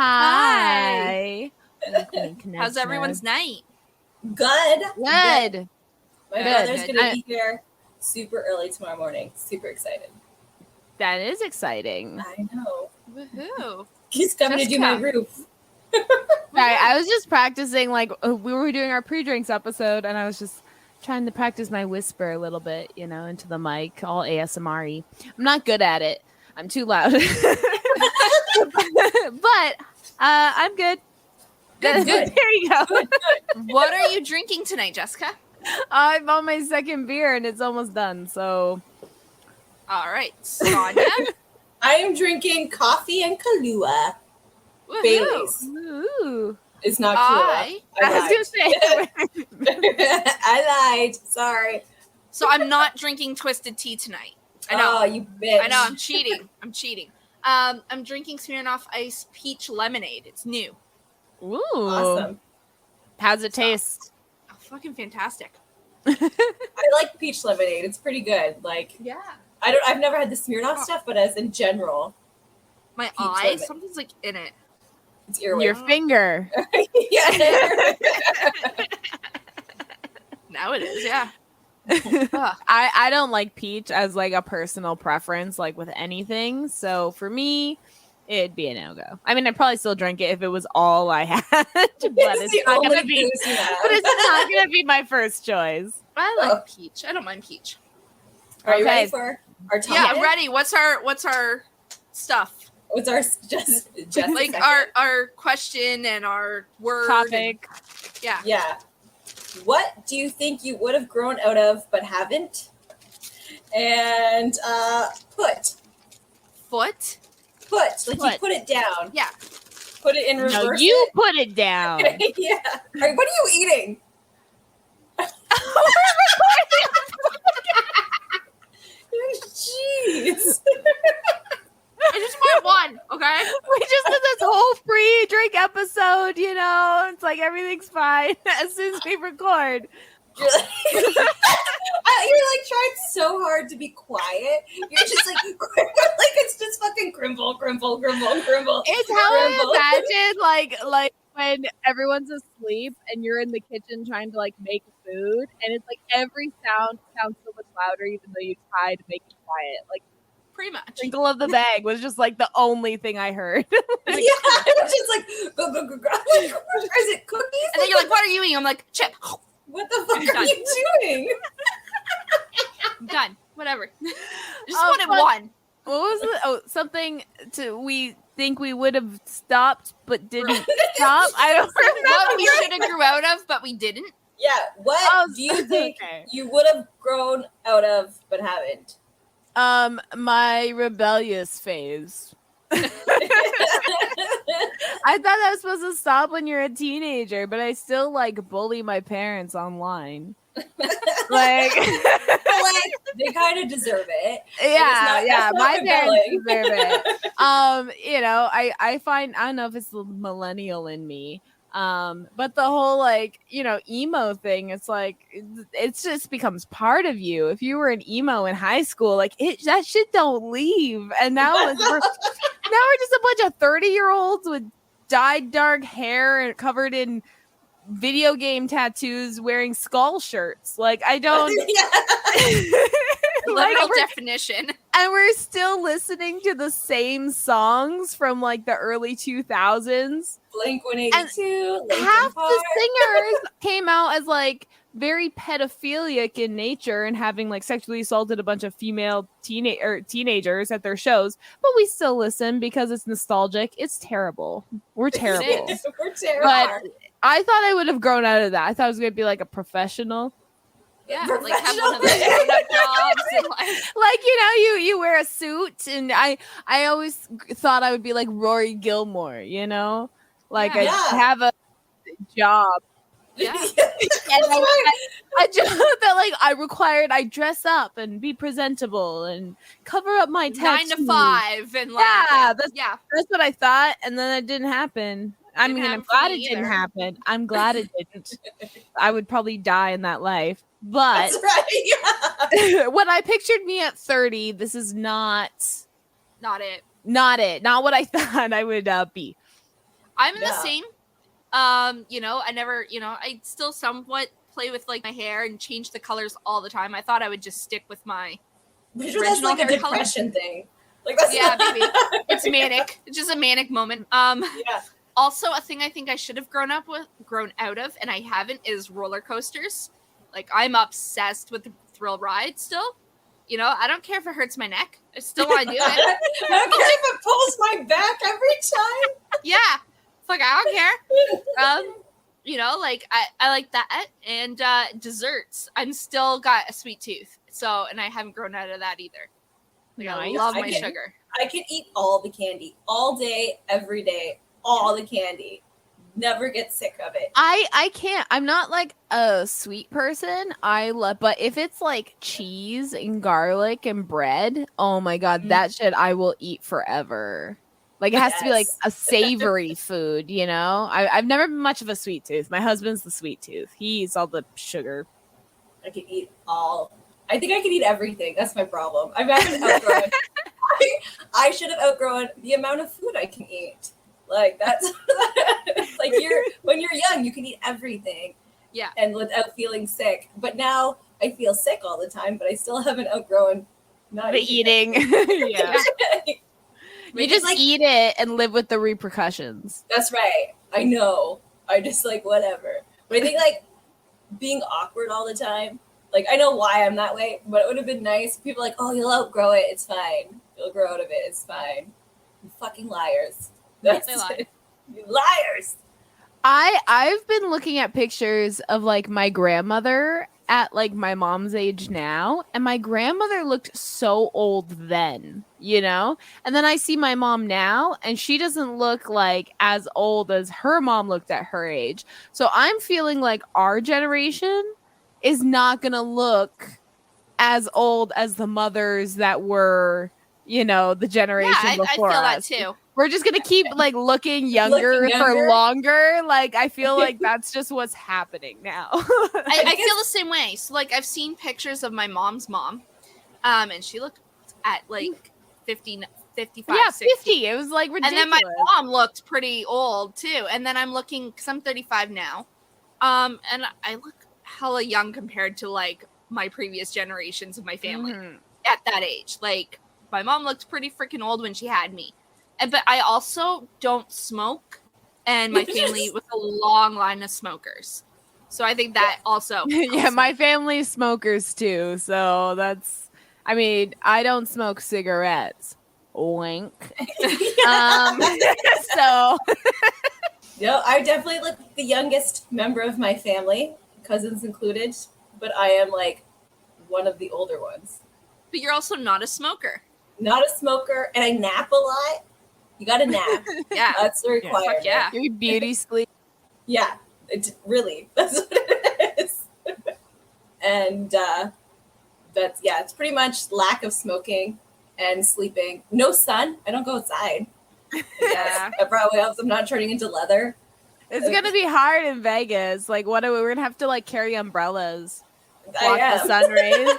Hi. How's everyone's night? Good. Good. My brother's going to be here super early tomorrow morning. Super excited. That is exciting. I know. Woohoo. He's coming to do my roof. Sorry, I was just practicing, like, we were doing our pre-drinks episode, and I was just trying to practice my whisper a little bit, you know, into the mic, all ASMR-y. I'm not good at it. I'm too loud. But I'm good. Good. There you go. Good. What are you drinking tonight, Jessica? I'm on my second beer, and it's almost done, so... All right, Sonia? I am drinking coffee and Kahlua. Bailey's. Ooh. It's not Kahlua. I was going to say. I lied. Sorry. So I'm not drinking twisted tea tonight. I know. Oh, you bitch. I know. I'm cheating. I'm drinking Smirnoff Ice Peach Lemonade. It's new. Ooh. Awesome. How's it taste? Oh, fucking fantastic. I like peach lemonade. It's pretty good. Like, yeah. I've never had the Smirnoff stuff, but as in general. My eye, lemonade. Something's like in it. It's earwig. Your finger. Yeah. Now it is, yeah. I don't like peach as like a personal preference, like with anything. So for me, it'd be a no-go. I mean, I'd probably still drink it if it was all I had, but it's not gonna be. But it's not gonna be my first choice. I like peach. I don't mind peach. Are you ready for our topic? Yeah, I'm ready. What's our stuff? What's our just like our question and our word topic? Yeah. What do you think you would have grown out of but haven't? And foot. Like you put it down. Yeah. Put it in reverse. No, you put it down. Yeah. What are you eating? Jeez. I just want one, okay? We just did this whole free drink episode, you know? It's like everything's fine as soon as we record. You're like trying so hard to be quiet. You're just like it's just fucking grimble. It's how I imagine like when everyone's asleep and you're in the kitchen trying to like make food, and it's like every sound sounds so much louder even though you try to make it quiet. Like pretty much. Twinkle of the bag was just like the only thing I heard. Like, it's just like go. Like, is it cookies? And then you're like, "What are you eating?" I'm like, "Chip." What the fuck are you doing? I'm done. Whatever. I just wanted one. What was it? Oh, something we think we would have stopped but didn't stop. I don't remember. What we should have grew out of, but we didn't. Yeah. What do you think you would have grown out of but haven't? My rebellious phase. I thought that was supposed to stop when you're a teenager, but I still like bully my parents online. like they kind of deserve it. Yeah, my parents deserve it. You know, I find, I don't know if it's the millennial in me. But the whole like, you know, emo thing, it's like it just becomes part of you. If you were an emo in high school, like that shit don't leave. And now we're just a bunch of 30-year-olds with dyed dark hair and covered in video game tattoos wearing skull shirts. Like I don't literal definition. And we're still listening to the same songs from like the early 2000s. Blink-182. Half the singers came out as like very pedophilic in nature and having like sexually assaulted a bunch of female teenagers at their shows, but we still listen because it's nostalgic. It's terrible. We're terrible. We're terrible. But I thought I would have grown out of that. I thought I was going to be like a professional. Yeah, like have one of those jobs and like you know, you wear a suit, and I always thought I would be like Rory Gilmore, you know, like I have a job. Yeah, and a job that like I dress up and be presentable and cover up my tattoos. 9 to 5 and like that's what I thought, and then it didn't happen. I mean, I'm glad it didn't happen. I'm glad it didn't. I would probably die in that life. But that's right. When I pictured me at 30, this is not it. Not what I thought I would be. I'm in the Yeah. same. You know, I never, you know, I still somewhat play with like my hair and change the colors all the time. I thought I would just stick with my I'm sure that's original like a hair color. depression thing. Like that's Yeah, maybe. It's manic. It's just a manic moment. Yeah. Also, a thing I think I should have grown out of, and I haven't, is roller coasters. Like, I'm obsessed with the thrill ride still. You know, I don't care if it hurts my neck. I still want to do it. I don't care if it pulls my back every time. Yeah. Fuck, I don't care. You know, like, I like that. And desserts. I'm still got a sweet tooth. So, and I haven't grown out of that either. Like, I Nice. love my sugar. I can eat all the candy all day, every day, all the candy. Never get sick of it. I can't. I'm not like a sweet person. I love, but if it's like cheese and garlic and bread, oh my god, that shit I will eat forever. Like it has to be like a savory food, you know? I've never been much of a sweet tooth. My husband's the sweet tooth. He eats all the sugar. I can eat all. I think I can eat everything. That's my problem. I haven't outgrown. I should have outgrown the amount of food I can eat. Like that's like when you're young, you can eat everything. Yeah. And without feeling sick. But now I feel sick all the time, but I still haven't outgrown not The eating. Yeah. You just like, eat it and live with the repercussions. That's right. I know. I just like whatever. But I think like being awkward all the time. Like I know why I'm that way, but it would have been nice. People are like, oh, you'll outgrow it. It's fine. You'll grow out of it. It's fine. You fucking liars. That's They lie. You liars. I've been looking at pictures of like my grandmother at like my mom's age now, and my grandmother looked so old then, you know? And then I see my mom now and she doesn't look like as old as her mom looked at her age. So I'm feeling like our generation is not going to look as old as the mothers that were, you know, the generation I before feel us. that too. We're just gonna keep like looking younger for longer. Like I feel like that's just what's happening now. I feel the same way. So like I've seen pictures of my mom's mom, and she looked at like 50, 55, yeah, 60. 50. It was like ridiculous. And then my mom looked pretty old too. And then I'm looking, because I'm 35 now, and I look hella young compared to like my previous generations of my family at that age. Like my mom looked pretty freaking old when she had me. But I also don't smoke, and my family was a long line of smokers. So I think that also. Yeah, my family's smokers too. So that's, I mean, I don't smoke cigarettes. Wink. So. No, I definitely look the youngest member of my family, cousins included, but I am like one of the older ones. But you're also not a smoker. Not a smoker, and I nap a lot. You got to nap. Yeah. That's the requirement. Yeah. Your beauty sleep. Yeah, it's really, that's what it is. And that's, yeah, it's pretty much lack of smoking and sleeping. No sun. I don't go outside. Yeah. That probably helps. I'm not turning into leather. It's gonna be hard in Vegas. Like, what are we? We're gonna have to like carry umbrellas, block the sun rays.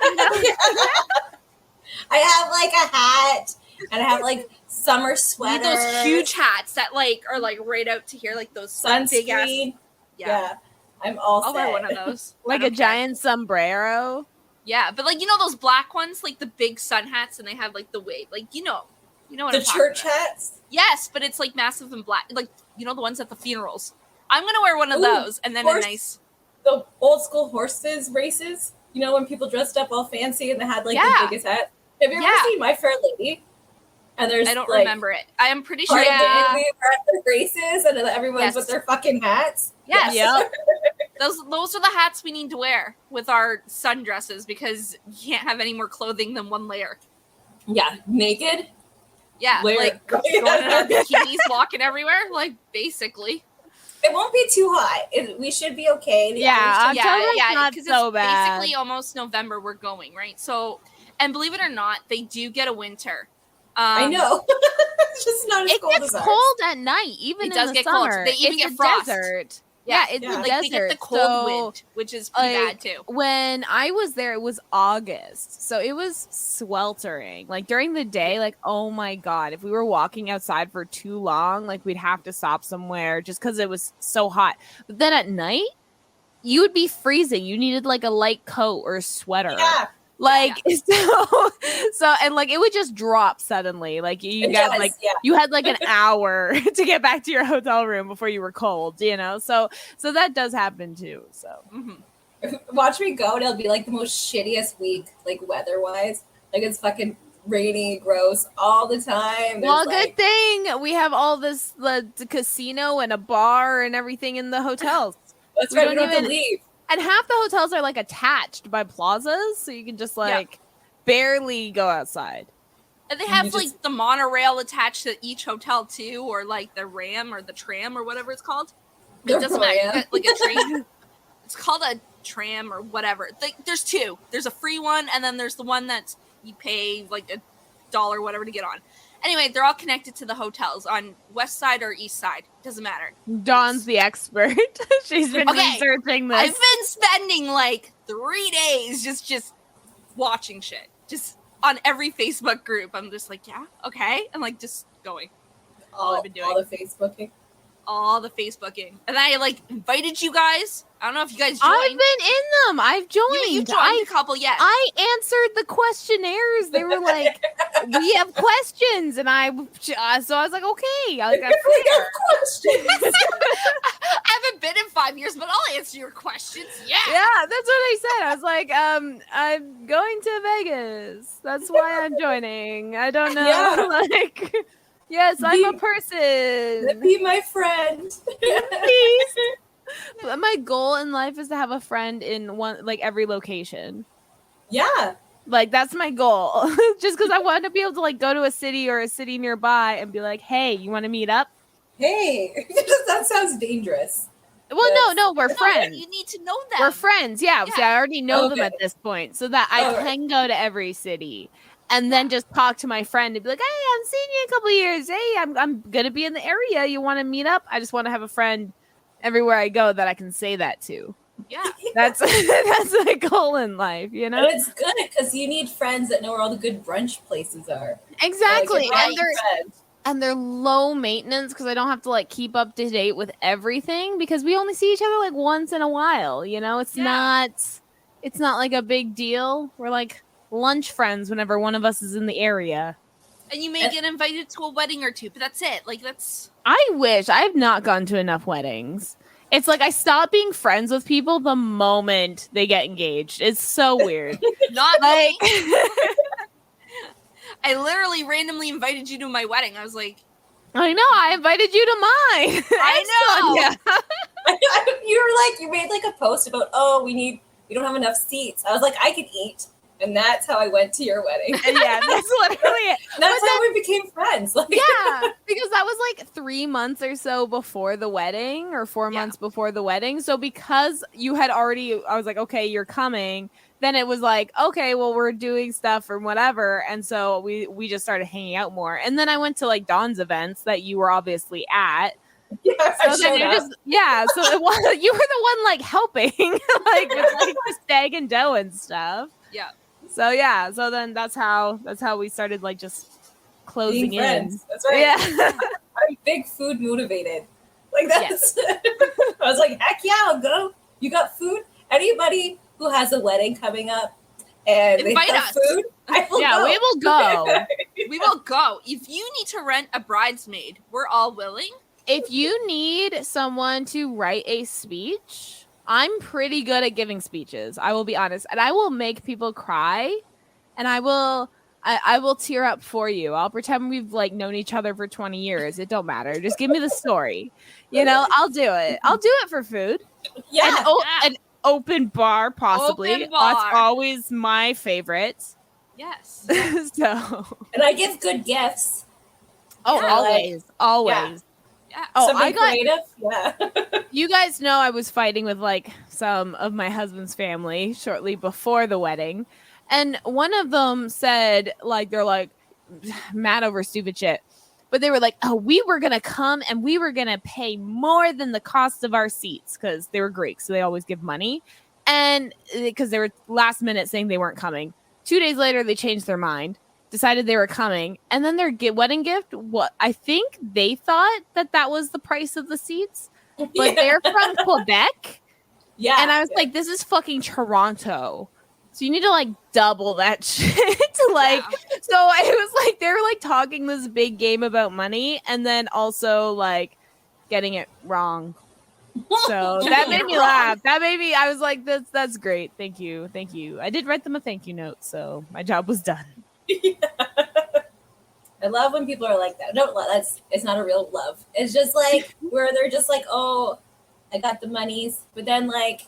I have like a hat, and I have like summer Need sweaters. those huge hats that like are like right out to here, like those big ass. Sunscreen. Yeah. Yeah, I'm all I'll set. wear one of those. Like a giant sombrero. Yeah, but like, you know those black ones, like the big sun hats, and they have like the wave, like you know what The I'm talking church about. hats. Yes, but it's like massive and black, like you know the ones at the funerals. I'm gonna wear one of Ooh, those, and then horse- a nice. The old school horses races. You know when people dressed up all fancy and they had like Yeah. the biggest hat. Have you ever Yeah. seen My Fair Lady? And there's I don't like, remember it. I am pretty sure. Part of Yeah. the at the races, and everyone's Yes. with their fucking hats. Yes. Yep. Those are the hats we need to wear with our sundresses because you can't have any more clothing than one layer. Yeah, naked. Yeah, Layer. like going in our bikinis, walking everywhere, like basically. It won't be too hot. We should be okay. The Yeah, average October's not because so it's bad. basically almost November. We're going right, so and believe it or not, they do get a winter. I know. It's just not as It cold gets as ours. cold at night, even It in does the get cold. summer. They even It's get a frost. desert. Yeah, it's Yeah. a Like desert. they get the cold wind, which is pretty bad too. When I was there, it was August, so it was sweltering. Like during the day, like oh my god, if we were walking outside for too long, like we'd have to stop somewhere just because it was so hot. But then at night, you would be freezing. You needed like a light coat or a sweater. Yeah. Like so and like it would just drop suddenly. Like you you had like an hour to get back to your hotel room before you were cold, you know. So that does happen too. So watch me go, and it'll be like the most shittiest week, like weather wise. Like it's fucking rainy, gross all the time. Well, good thing we have all this the casino and a bar and everything in the hotels. That's right. We don't have to leave. And half the hotels are like attached by plazas, so you can just like barely go outside. And they have like the monorail attached to each hotel too, or like the ram or the tram or whatever it's called. It doesn't matter. Like a train. It's called a tram or whatever. There's two. There's a free one, and then there's the one that you pay like $1 whatever to get on. Anyway, they're all connected to the hotels on west side or east side. Doesn't matter. Dawn's the expert. She's been researching this. I've been spending like 3 days just watching shit. Just on every Facebook group. I'm just like, yeah, okay. And like just going. All I've been doing. All the Facebooking. All the Facebooking. And I like invited you guys. I don't know if you guys joined. I've been in them. I've joined. You joined a couple, yes. I answered the questionnaires. They were like, we have questions. And so I was like, okay. I have questions. I haven't been in 5 years, but I'll answer your questions. Yeah. Yeah, that's what I said. I was like, I'm going to Vegas. That's why I'm joining. I don't know. Yeah. Like, yes, I'm a person. Be my friend. Please. My goal in life is to have a friend in every location. Yeah. Like that's my goal. Just because I want to be able to like go to a city or a city nearby and be like, hey, you want to meet up? Hey, that sounds dangerous. Well, no, we're friends. You need to know them. We're friends. Yeah. See, I already know them at this point, so that I can go to every city. And then just talk to my friend and be like, hey, I haven't seen you in a couple of years. Hey, I'm going to be in the area. You want to meet up? I just want to have a friend everywhere I go that I can say that to. Yeah. That's my goal in life, you know? And it's good because you need friends that know where all the good brunch places are. Exactly. And they're low maintenance because I don't have to like keep up to date with everything because we only see each other like once in a while, you know? It's not like a big deal. We're like lunch friends whenever one of us is in the area. And you may get invited to a wedding or two, but that's it. Like that's I wish. I have not gone to enough weddings. It's like I stop being friends with people the moment they get engaged. It's so weird. Not like I literally randomly invited you to my wedding. I was like, I know, I invited you to mine. I know. You made like a post about, we don't have enough seats. I was like, I could eat. And that's how I went to your wedding. Yeah, that's literally it. That's how we became friends. Like, yeah, because that was like 3 months or so before the wedding or 4 months before the wedding. So because you had already, I was like, okay, you're coming. Then it was like, okay, well, we're doing stuff or whatever. And so we just started hanging out more. And then I went to like Dawn's events that you were obviously at. Yeah, so then so it was, you were the one like helping like with like the stag and dough and stuff. Yeah. So then that's how we started like just closing being friends. in. That's right. Yeah. I'm big food motivated. Like that's I was like, heck yeah, I'll go. You got food? Anybody who has a wedding coming up and invite they have us. Food, I will go. We will go. We will go. If you need to rent a bridesmaid, we're all willing. If you need someone to write a speech, I'm pretty good at giving speeches. I will be honest. And I will make people cry. And I will tear up for you. I'll pretend we've like known each other for 20 years. It don't matter. Just give me the story. You know, I'll do it. I'll do it for food. Yeah. An open bar, possibly. Open bar. That's always my favorite. Yes. So. And I give good gifts. Oh, always. Always. Yeah. Oh, something creative. Yeah. You guys know I was fighting with like some of my husband's family shortly before the wedding. And one of them said, like, they're like mad over stupid shit. but they were like, oh, we were going to come and we were going to pay more than the cost of our seats because they were Greeks. So they always give money. And because they were last minute saying they weren't coming. 2 days later, they changed their mind, decided they were coming. And then their wedding gift, what I think they thought that was the price of the seats. But they're from Quebec. Yeah. And I was like, this is fucking Toronto. So you need to like double that shit. Like, so it was like they were like talking this big game about money and then also like getting it wrong. So that made me laugh. That made me, I was like, that's great. Thank you. Thank you. I did write them a thank you note. So my job was done. I love when people are like that. No, it's not a real love. It's just like where they're just like, oh, I got the monies, but then like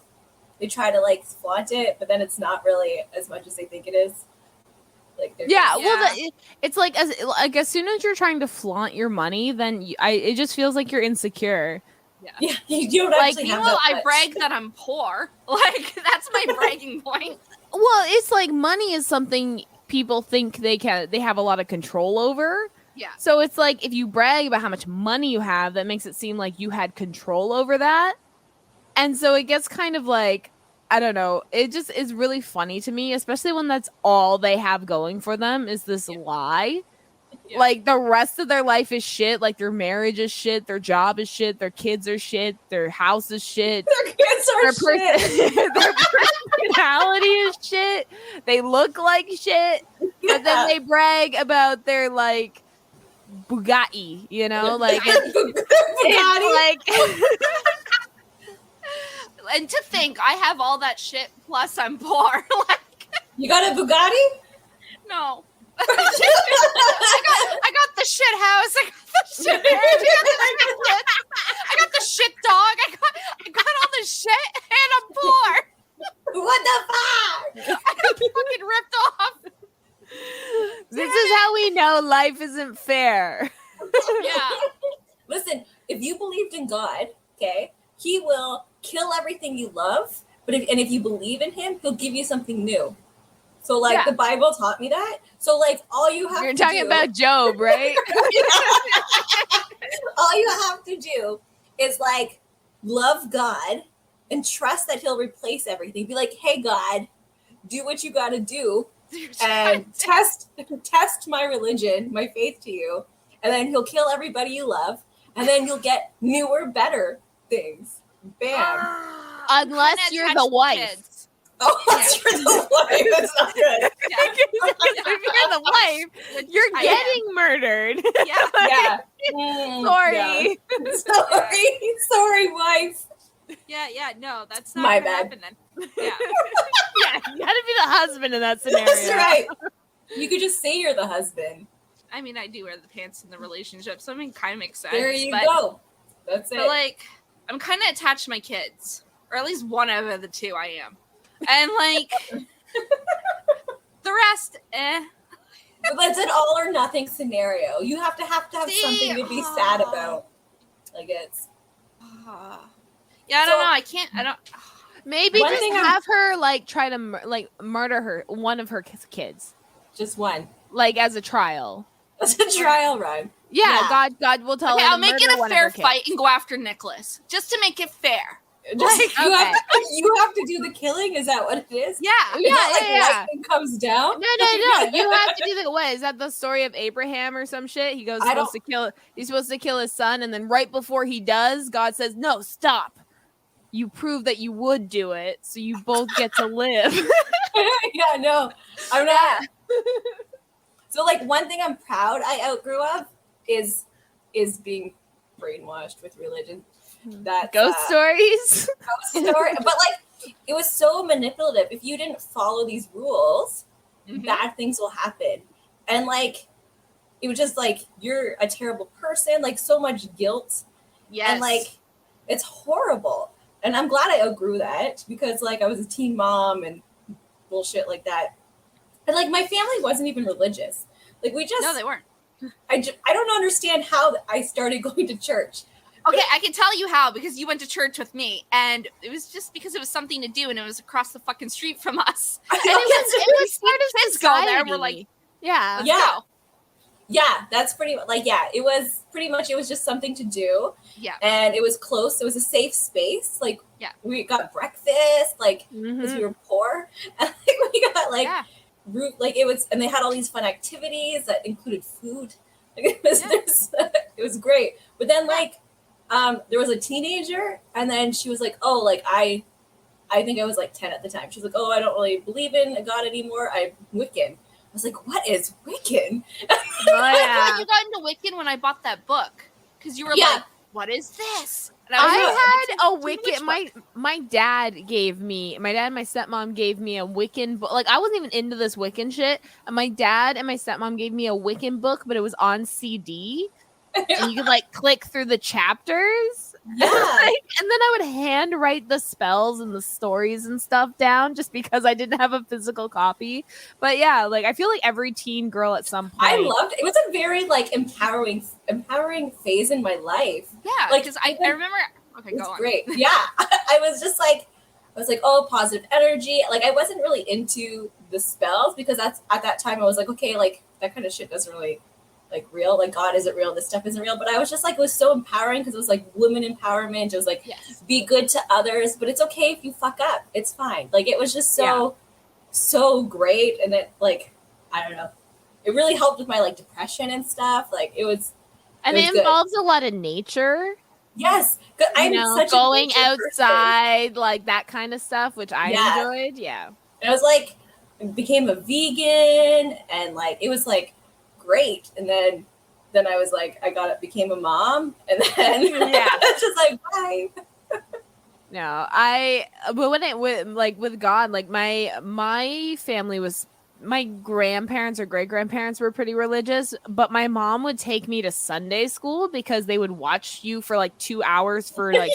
they try to like flaunt it, but then it's not really as much as they think it is. Like, it's like as soon as you're trying to flaunt your money, then it just feels like you're insecure. Yeah, you don't like, actually have meanwhile, I brag that I'm poor. Like that's my bragging point. Well, it's like money is something people think they have a lot of control over. Yeah. So it's like if you brag about how much money you have, that makes it seem like you had control over that. And so it gets kind of like, I don't know, it just is really funny to me, especially when that's all they have going for them is this lie. Yeah. Like the rest of their life is shit. Like their marriage is shit. Their job is shit. Their kids are shit. Their house is shit. Their kids are shit. Their personality is shit. They look like shit. But then they brag about their like Bugatti, you know? Like it's like and to think I have all that shit plus I'm poor. Like you got a Bugatti? No. I got the shit house. I got the shit marriage. I got the shit dog. I got all the shit and I'm poor. What the fuck? I got fucking ripped off. This is how we know life isn't fair. Yeah. Listen, if you believed in God, okay, he will kill everything you love, but if you believe in him, he'll give you something new. So like the Bible taught me that. So like all you have You're talking about Job, right? All you have to do is like love God and trust that he'll replace everything. Be like, hey God, do what you gotta do and test my religion, my faith to you, and then he'll kill everybody you love, and then you'll get newer, better things. Bam. Unless you're the wife. Kids. Oh, unless you're the wife. That's not good. Yeah. If you're the wife, you're getting murdered. Yeah. Sorry. Yeah. Sorry, wife. Yeah, no, that's not my gonna bad. happen then. Yeah. Yeah, you gotta be the husband in that scenario. That's right. You could just say you're the husband. I mean, I do wear the pants in the relationship, so I mean, kind of makes sense. There you go. That's it. But like, I'm kind of attached to my kids, or at least one of the two I am. And like, the rest, But that's an all or nothing scenario. You have to have something to be sad about. Like it's. Yeah, I don't know. I don't. Maybe just have her like try to murder one of her kids. Just one. Like as a trial. That's a trial run. Yeah. God will tell her. I'll make it a fair fight and go after Nicholas just to make it fair. Just, you have to do the killing. Is that what it is? Yeah. Lightning comes down. No. You have to do the what? Is that the story of Abraham or some shit? He's supposed to kill his son, and then right before he does, God says, "No, stop. You prove that you would do it, so you both get to live." Yeah, no, I'm not. So, like, one thing I'm proud I outgrew of is being brainwashed with religion. That ghost stories. But like, it was so manipulative. If you didn't follow these rules, bad things will happen. And like, it was just like, you're a terrible person. Like, so much guilt. Yes. And like, it's horrible. And I'm glad I outgrew that because like I was a teen mom and bullshit like that. And like, my family wasn't even religious. Like, no, they weren't. I don't understand how I started going to church. Okay, I can tell you how, because you went to church with me, and it was just because it was something to do, and it was across the fucking street from us. And it was part of society. Go there, we're like, yeah. Go. Yeah, that's pretty like, yeah, it was pretty much, it was just something to do. Yeah. And it was close. It was a safe space. Like, Yeah. we got breakfast, like, because we were poor. And like, we got like like it was, and they had all these fun activities that included food. Like, it was it was great. But then like there was a teenager, and then she was like, oh, like I think I was like 10 at the time. She was like, oh, I don't really believe in God anymore. I'm Wiccan. I was like, what is Wiccan? I thought you got into Wiccan when I bought that book, because you were like, what is this? And I had a Wiccan. My dad and my stepmom gave me a Wiccan book. Like, I wasn't even into this Wiccan shit. And my dad and my stepmom gave me a Wiccan book, but it was on CD. And you could like click through the chapters. Yeah. And then I would handwrite the spells and the stories and stuff down just because I didn't have a physical copy. But yeah, like I feel like every teen girl at some point. I loved it. It was a very like empowering phase in my life. Yeah, like because I remember. Okay, go on. Great. Yeah, I was just like, oh, positive energy. Like I wasn't really into the spells because that's at that time I was like, okay, like that kind of shit doesn't really like real. Like God isn't real. This stuff isn't real. But I was just like, it was so empowering because it was like women empowerment. It was like, be good to others, but it's okay if you fuck up. It's fine. Like it was just so great, and it like I don't know. It really helped with my like depression and stuff. Like it was. And it involves a lot of nature. Yes, I'm such going outside, person. Like that kind of stuff, which I enjoyed. Yeah, and I was like, became a vegan, and like it was like great. And then I was like, became a mom, and then it's just like bye. No, but when it with God, like my family was. My grandparents or great grandparents were pretty religious, but my mom would take me to Sunday school because they would watch you for like 2 hours for like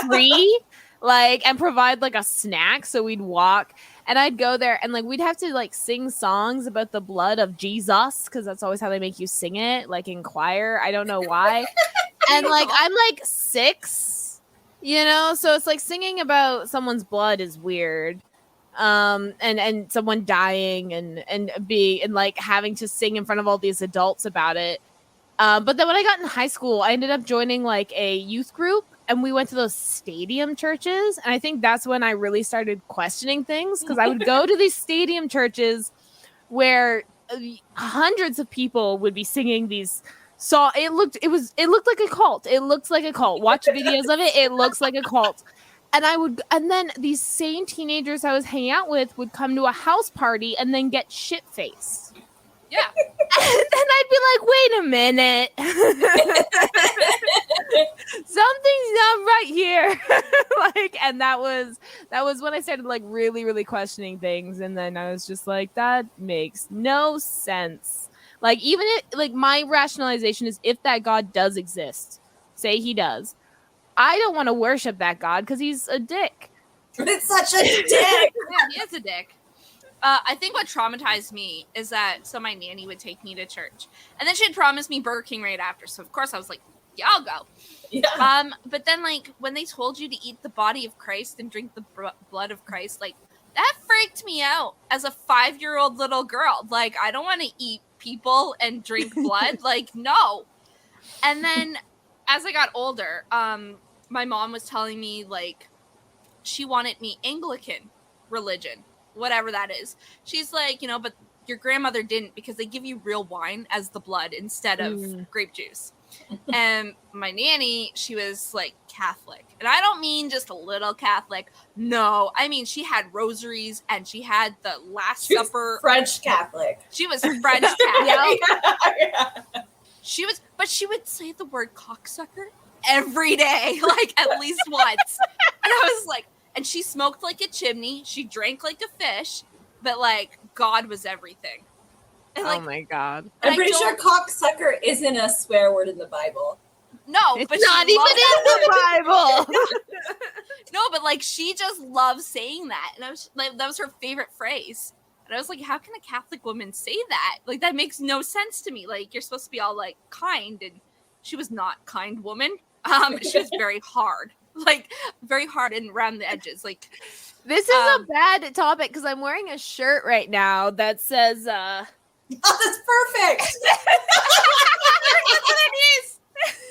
free, like, and provide like a snack. So we'd walk and I'd go there and like we'd have to like sing songs about the blood of Jesus because that's always how they make you sing it, like in choir. I don't know why. And like I'm like 6, so it's like singing about someone's blood is weird. And someone dying and like having to sing in front of all these adults about it. But then when I got in high school, I ended up joining like a youth group and we went to those stadium churches. And I think that's when I really started questioning things because I would go to these stadium churches where hundreds of people would be singing these songs. It looked like a cult. It looks like a cult. Watch videos of it. It looks like a cult. And then these same teenagers I was hanging out with would come to a house party and then get shit-faced. Yeah. And then I'd be like, wait a minute. Something's not right here. And that was when I started like really, really questioning things. And then I was just like, that makes no sense. Like, even if like my rationalization is if that God does exist, say he does, I don't want to worship that God because he's a dick. It's such a dick. Yeah, he is a dick. I think what traumatized me is that my nanny would take me to church, and then she'd promise me Burger King right after. So of course I was like, "Yeah, I'll go." Yeah. But then like when they told you to eat the body of Christ and drink the blood of Christ, like that freaked me out as a 5-year-old little girl. Like I don't want to eat people and drink blood. Like no. And then as I got older, my mom was telling me like she wanted me Anglican religion, whatever that is. She's like, but your grandmother didn't because they give you real wine as the blood instead of grape juice. And my nanny, she was like Catholic. And I don't mean just a little Catholic. No, I mean she had rosaries and she had the Last Supper. French Catholic. She was French Catholic. Yeah. She would say the word cocksucker every day, like at least once. And I was like, and she smoked like a chimney. She drank like a fish, but like God was everything. And, like, oh my God. I'm pretty sure cocksucker isn't a swear word in the Bible. No, it's but not even in the Bible. No, but like she just loves saying that. And I was like, that was her favorite phrase. And I was like, how can a Catholic woman say that? Like, that makes no sense to me. Like, you're supposed to be all, like, kind. And she was not kind woman. She was very hard. Like, very hard and around the edges. Like, this is a bad topic because I'm wearing a shirt right now that says, Oh, that's perfect.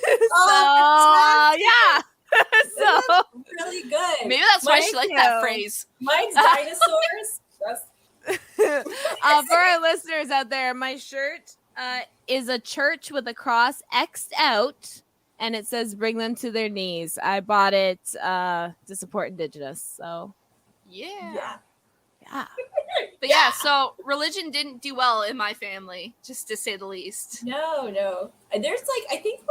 So yeah. So really good. Maybe that's why she liked that phrase. Mine's dinosaurs. For our listeners out there, my shirt is a church with a cross X'd out, and it says "Bring them to their knees." I bought it to support Indigenous. So yeah. Yeah. But yeah, so religion didn't do well in my family, just to say the least. No. And there's like, I think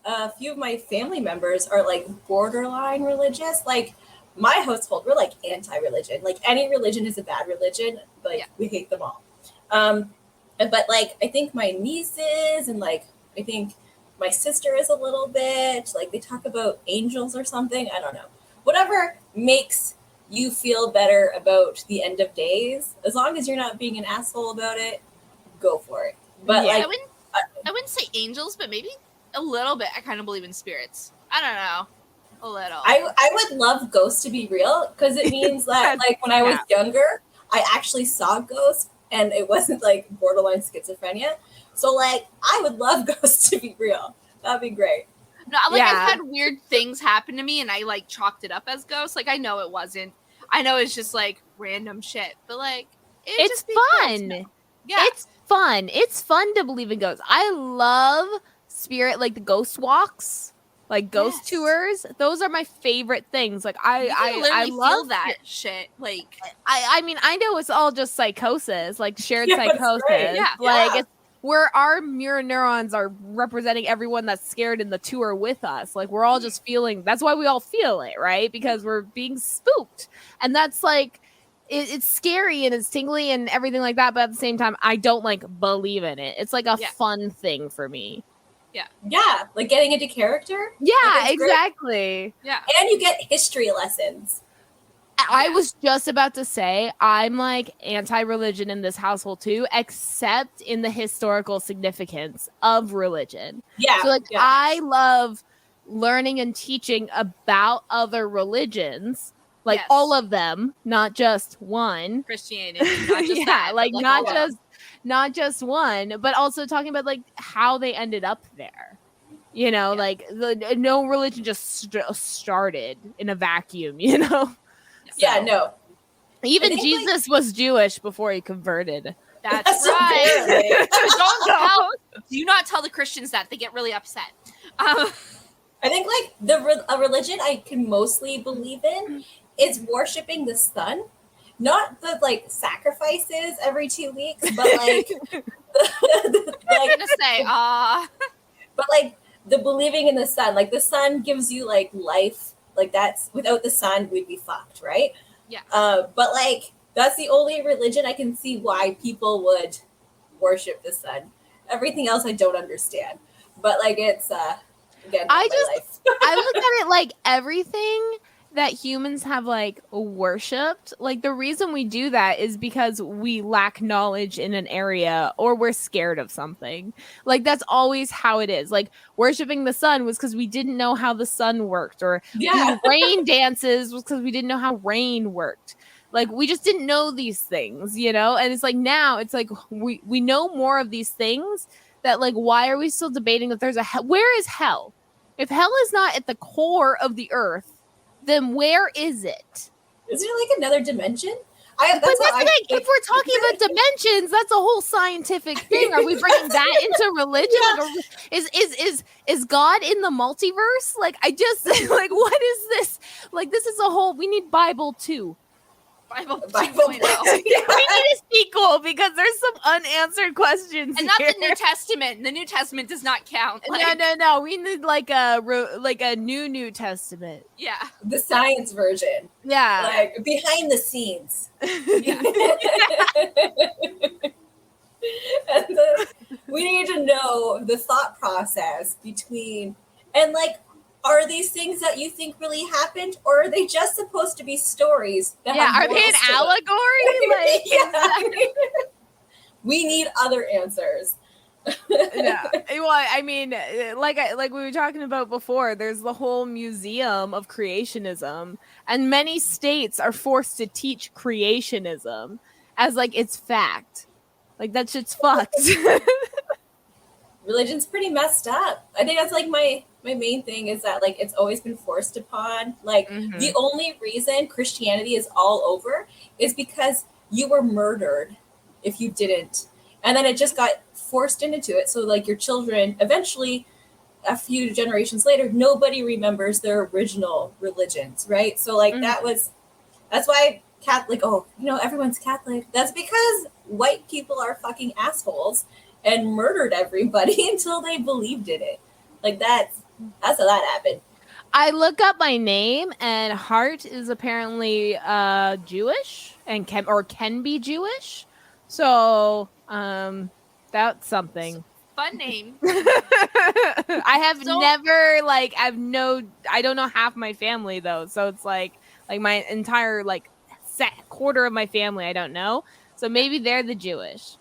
a few of my family members are like borderline religious. Like my household, we're like anti-religion. Like any religion is a bad religion. Like we hate them all. But like I think my nieces and like I think my sister is a little bit like they talk about angels or something. I don't know. Whatever makes you feel better about the end of days, as long as you're not being an asshole about it, go for it. But like, I wouldn't say angels, but maybe a little bit. I kind of believe in spirits. I don't know, a little. I would love ghosts to be real because it means that like when I was younger, I actually saw ghosts and it wasn't like borderline schizophrenia. So like, I would love ghosts to be real. That'd be great. No, like I've had weird things happen to me and I like chalked it up as ghosts. Like I know it wasn't. I know it's just like random shit, but like it's fun. Yeah, it's fun. It's fun to believe in ghosts. I love spirit, like the ghost walks, like ghost tours. Those are my favorite things. Like I love that shit. Like I mean I know it's all just psychosis, like shared psychosis. Yeah, like it's where our mirror neurons are representing everyone that's scared in the tour with us. Like we're all just feeling, that's why we all feel it, right? Because we're being spooked. And that's like, it's scary and it's tingly and everything like that. But at the same time, I don't like believe in it. It's like a fun thing for me. Yeah. Yeah. Like getting into character. Yeah, like exactly. Great. Yeah. And you get history lessons. I was just about to say I'm like anti-religion in this household too, except in the historical significance of religion. Yeah. So like I love learning and teaching about other religions, like all of them, not just one. Christianity, not just that, like not just one, but also talking about like how they ended up there. You know, like no religion just started in a vacuum, you know. Yeah, no. Even Jesus was Jewish before he converted. That's right. Do not tell the Christians that. They get really upset. I think like a religion I can mostly believe in is worshiping the sun. Not the like sacrifices every 2 weeks, but like I'm gonna say, but like the believing in the sun. Like the sun gives you like life. Like that's without the sun, we'd be fucked, right? Yeah. But like that's the only religion I can see why people would worship the sun. Everything else I don't understand. But like it's again, I look at it like everything that humans have like worshipped. Like the reason we do that is because we lack knowledge in an area or we're scared of something. Like that's always how it is. Like worshiping the sun was because we didn't know how the sun worked, or rain dances was because we didn't know how rain worked. Like we just didn't know these things, you know? And it's like now it's like we know more of these things that like why are we still debating that there's a hell? Where is hell? If hell is not at the core of the earth, then where is it? Is it like another dimension? If we're talking about dimensions, that's a whole scientific thing. Are we bringing that into religion? Yeah. Like, is God in the multiverse? Like, I just like, what is this? Like, this is a whole. We need Bible 2. Bible 2.0. We need a sequel because there's some unanswered questions. And not the New Testament. The New Testament does not count. Like, no. We need like a New Testament. Yeah. The science version. Yeah. Like behind the scenes. Yeah. And we need to know the thought process between and like, are these things that you think really happened, or are they just supposed to be stories? That are they an allegory? Like, we need other answers. Yeah. Well, I mean, like we were talking about before, there's the whole museum of creationism, and many states are forced to teach creationism as like it's fact. Like that shit's fucked. Religion's pretty messed up. I think that's like my main thing is that like it's always been forced upon. Like the only reason Christianity is all over is because you were murdered if you didn't. And then it just got forced into it. So like your children eventually a few generations later, nobody remembers their original religions, right? So like that's why Catholic, everyone's Catholic. That's because white people are fucking assholes and murdered everybody until they believed in it. Like that's how that happened. I look up my name, and Hart is apparently Jewish and can be Jewish. So that's something. Fun name. I have never I don't know half my family though, so it's like my entire quarter of my family I don't know. So maybe they're the Jewish.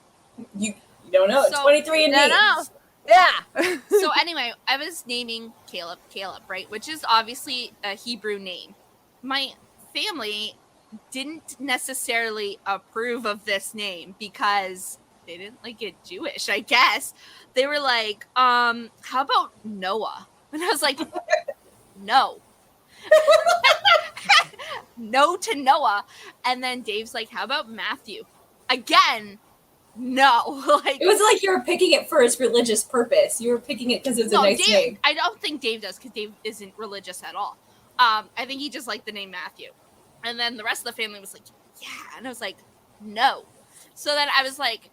You don't know. So, 23 and no. Yeah. So anyway, I was naming Caleb, right? Which is obviously a Hebrew name. My family didn't necessarily approve of this name because they didn't like it Jewish, I guess. They were like, how about Noah? And I was like, no. No to Noah. And then Dave's like, how about Matthew? Again, no. Like, it was like you were picking it for its religious purpose. You were picking it because it's a nice name. I don't think Dave does because Dave isn't religious at all. I think he just liked the name Matthew. And then the rest of the family was like, yeah. And I was like, no. So then I was like,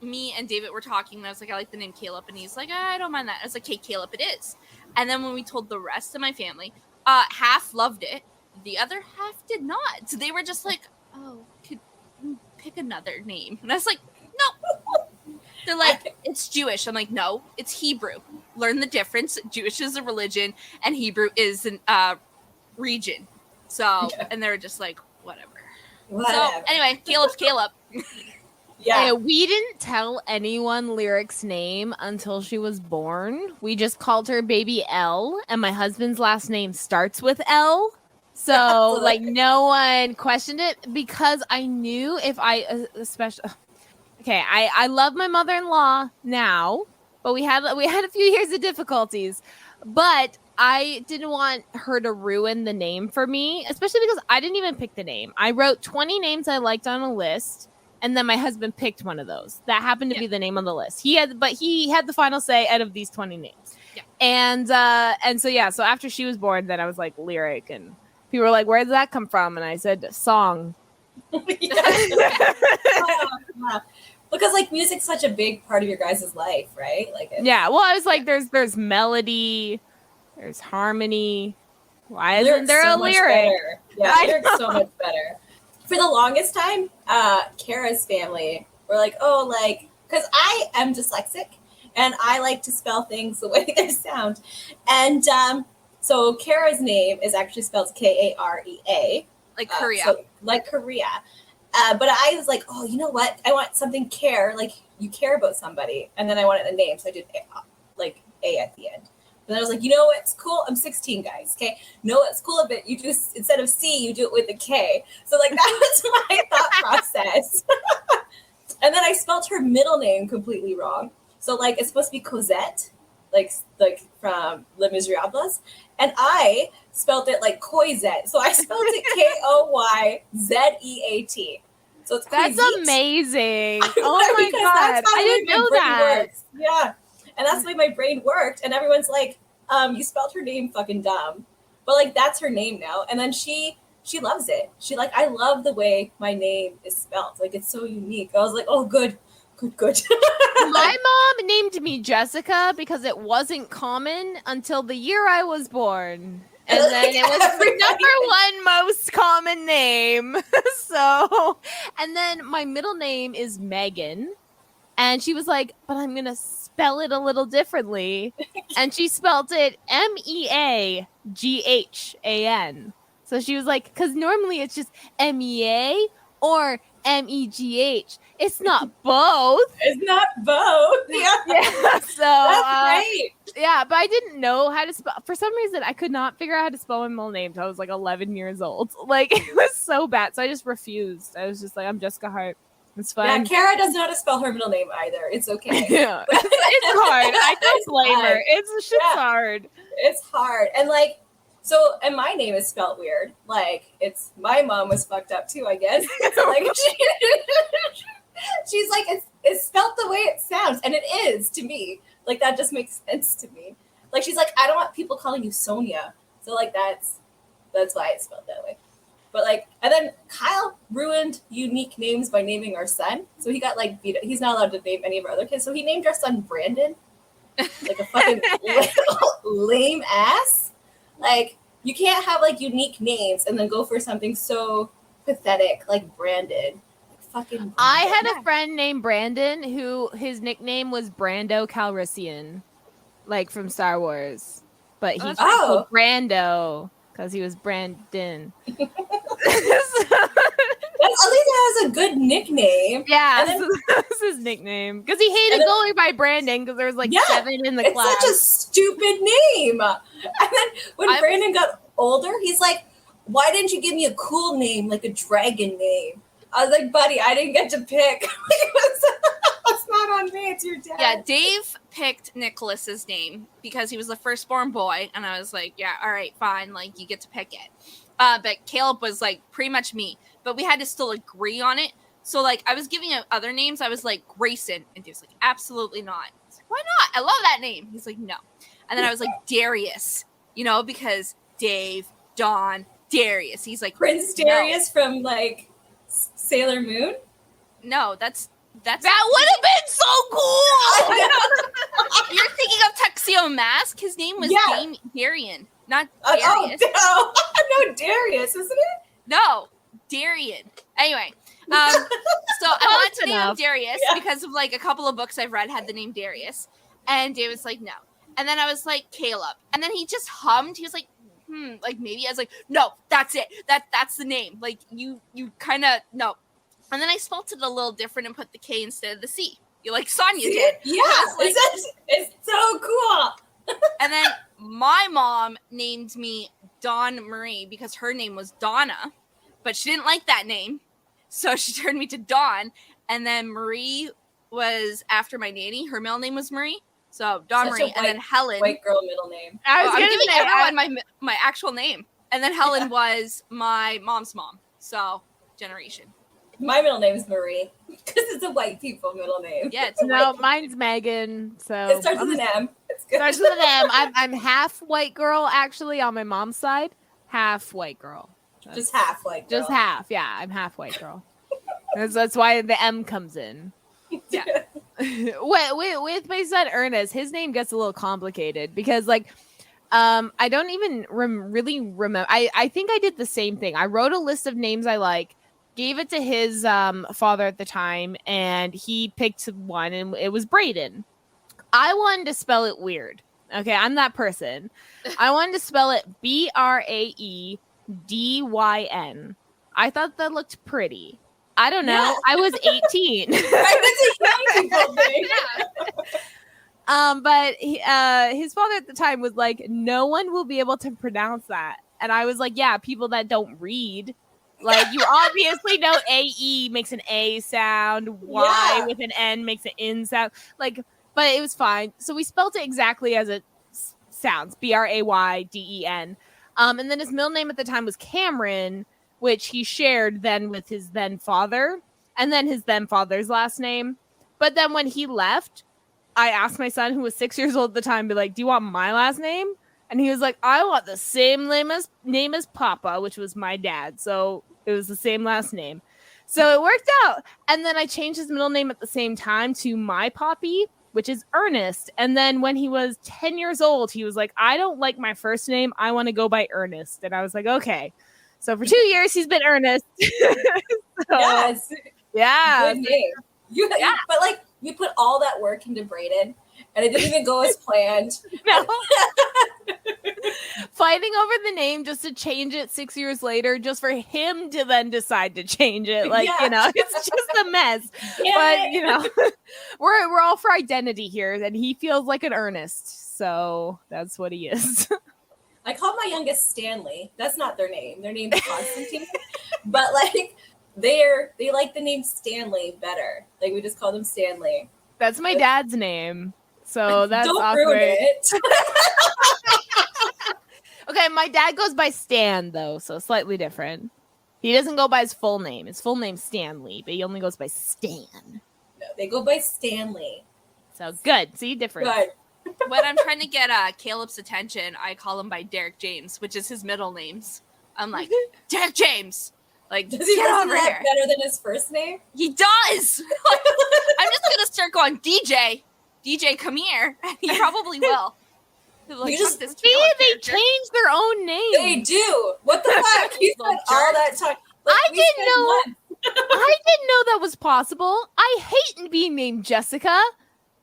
me and David were talking, and I was like, I like the name Caleb. And he's like, I don't mind that. I was like, hey, Caleb, it is. And then when we told the rest of my family, half loved it. The other half did not. So they were just like, oh, could pick another name. And I was like, no. They're like, it's Jewish. I'm like, no, it's Hebrew. Learn the difference. Jewish is a religion, and Hebrew is an region. So, and they were just like, whatever. So, anyway, Caleb's Caleb. Yeah, we didn't tell anyone Lyric's name until she was born. We just called her Baby L, and my husband's last name starts with L. So, no one questioned it because I knew if I, especially, okay, I love my mother-in-law now, but we had a few years of difficulties, but I didn't want her to ruin the name for me, especially because I didn't even pick the name. I wrote 20 names I liked on a list. And then my husband picked one of those. That happened to be the name on the list. He had the final say out of these 20 names. Yeah. And so after she was born, then I was like Lyric, and people were like, "Where did that come from?" And I said, "Song." Because music's such a big part of your guys' life, right? Well, I was like, there's melody, there's harmony. Why isn't there a lyric? Better. Yeah, lyric's so much better. For the longest time, Kara's family were like, because I am dyslexic and I like to spell things the way they sound. And so Kara's name is actually spelled Karea. Like Korea. Like Korea. But I was like, oh, you know what? I want something care, like you care about somebody. And then I wanted a name, so I did A at the end. And I was like, you know what's cool? I'm 16, guys. Okay. Know what's cool a bit? You do, instead of C, you do it with a K. So that was my thought process. And then I spelled her middle name completely wrong. So it's supposed to be Cosette, like from Les Miserables. And I spelled it like Coizette. So I spelled it Koyzeat. So it's That's amazing. Oh my God. I didn't know that. Works. Yeah. And that's the way my brain worked. And everyone's like, you spelled her name fucking dumb. But that's her name now. And then she loves it. I love the way my name is spelled. It's so unique. I was like, oh, good. My mom named me Jessica because it wasn't common until the year I was born. And then it was the number one most common name. And then my middle name is Megan. And she was like, but I'm going to spell it a little differently. And she spelled it Meaghan. So she was like, because normally it's just Mea or Megh. It's not both. It's not both. Yeah. So that's great. Yeah, but I didn't know how to spell. For some reason, I could not figure out how to spell my middle name until I was 11 years old. It was so bad. So I just refused. I was just like, I'm Jessica Hart. It's fine. Yeah, Kara doesn't know how to spell her middle name either. It's okay. Yeah. It's hard. I don't blame her. It's shit's hard. It's hard. And like, and my name is spelled weird. Like, my mom was fucked up too, I guess. So like, she's like, it's spelled the way it sounds, and it is to me. Like, that just makes sense to me. Like, she's like, I don't want people calling you Sonia. So like, that's why it's spelled that way. But like, and then Kyle ruined unique names by naming our son. So he got like beat. He's not allowed to name any of our other kids. So he named our son Brandon. Like a fucking lame ass. Like, you can't have like unique names and then go for something so pathetic like Brandon. Like, fucking Brandon. I had a friend named Brandon who his nickname was Brando Calrissian, like from Star Wars. But he called Brando because he was Brandon. At least it has a good nickname. Yeah, that's his nickname. Because he hated going by Brandon because there was like 7 in the class. It's such a stupid name. And then when Brandon got older, he's like, why didn't you give me a cool name, like a dragon name? I was like, buddy, I didn't get to pick. It's not on me, it's your dad. Yeah, Dave picked Nicholas's name because he was the firstborn boy. And I was like, yeah, all right, fine. Like, you get to pick it. But Caleb was like pretty much me, but we had to still agree on it. So like I was giving out other names. I was like Grayson, and Dave's like, absolutely not. I was like, why not? I love that name. He's like, no. And then I was like, Darius, because Dave, Don, Darius. He's like, Prince Darius from like Sailor Moon. No, that would have been so cool. You're thinking of Tuxedo Mask. His name was Darian, not Darius. No, Darius, isn't it? No, Darian. Anyway, so I wanted to name him Darius because of like a couple of books I've read had the name Darius, and Dave was like, no. And then I was like, Caleb, and then he just hummed. He was like, like maybe. I was like, no, that's it. That's the name. Like you kind of no. And then I spelled it a little different and put the K instead of the C. You like Sonia did. Yeah, like, it's so cool. And then my mom named me Dawn Marie because her name was Donna, but she didn't like that name. So she turned me to Dawn. And then Marie was after my nanny. Her middle name was Marie. So Dawn Marie. And then Helen. White girl middle name. I'm giving everyone my actual name. And then Helen was my mom's mom. So generation. My middle name is Marie because it's a white people middle name. Yeah, mine's Megan. So it starts with an M. It's good. Starts with an M. I'm half white girl actually on my mom's side, half white girl. Just half white girl. Just half. Yeah, I'm half white girl. That's why the M comes in. Yeah. with my son Ernest, his name gets a little complicated because like. I don't even really remember. I think I did the same thing. I wrote a list of names I like. Gave it to his father at the time, and he picked one, and it was Brayden. I wanted to spell it weird. Okay, I'm that person. I wanted to spell it Braedyn. I thought that looked pretty. I don't know. Yeah. I was 18. That's a young people thing. But his father at the time was like, no one will be able to pronounce that. And I was like, yeah, people that don't read. Like, you obviously know AE makes an A sound, Y with an N makes an N sound. Like, but it was fine. So we spelled it exactly as it sounds, Brayden. And then his middle name at the time was Cameron, which he shared then with his then father, and then his then father's last name. But then when he left, I asked my son, who was 6 years old at the time, be like, do you want my last name? And he was like, I want the same name as Papa, which was my dad. So it was the same last name. So it worked out. And then I changed his middle name at the same time to my Poppy, which is Ernest. And then when he was 10 years old, he was like, I don't like my first name. I want to go by Ernest. And I was like, okay. So for 2 years, he's been Ernest. Yes. Yeah. Good name. But like, you put all that work into Brayden, and it didn't even go as planned. No. Fighting over the name just to change it 6 years later, just for him to then decide to change it. Like, it's just a mess. Yeah. But, we're all for identity here, and he feels like an Ernest. So that's what he is. I called my youngest Stanley. That's not their name. Their name's Constantine. But like, they like the name Stanley better. Like, we just call them Stanley. That's my dad's name. So that's Don't awkward. ruin it. Okay, my dad goes by Stan, though, so slightly different. He doesn't go by his full name. His full name's Stanley, but he only goes by Stan. No, they go by Stanley. So good. See, different. Good. When I'm trying to get Caleb's attention, I call him by Derek James, which is his middle names. I'm like, Derek James. Like, Does he get listen over to that here. better than his first name? He does. I'm just gonna start going, DJ, come here. He probably will. Like, You just- this See, Caleb they character. change their own name. They do. What the fuck? He Little spent all that time. Like, I we didn't spent know- months. I didn't know that was possible. I hate being named Jessica.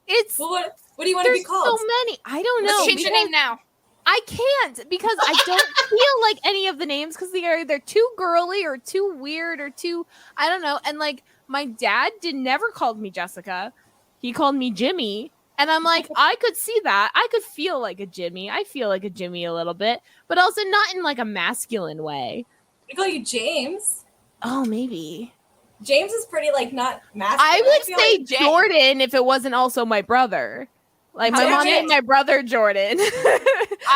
It's Well, what do you want to there's be called? so many. I don't know. Let's change your because name now. I can't because I don't feel like any of the names because they're too girly or too weird or too I don't know. And like my dad never called me Jessica. He called me Jimmy. And I'm like, I could see that. I could feel like a Jimmy. I feel like a Jimmy a little bit, but also not in like a masculine way. We call you James. Oh, maybe. James is pretty like not masculine. I would feel say like Jordan if it wasn't also my brother. Like my Oh, mom Jay. named my brother Jordan. I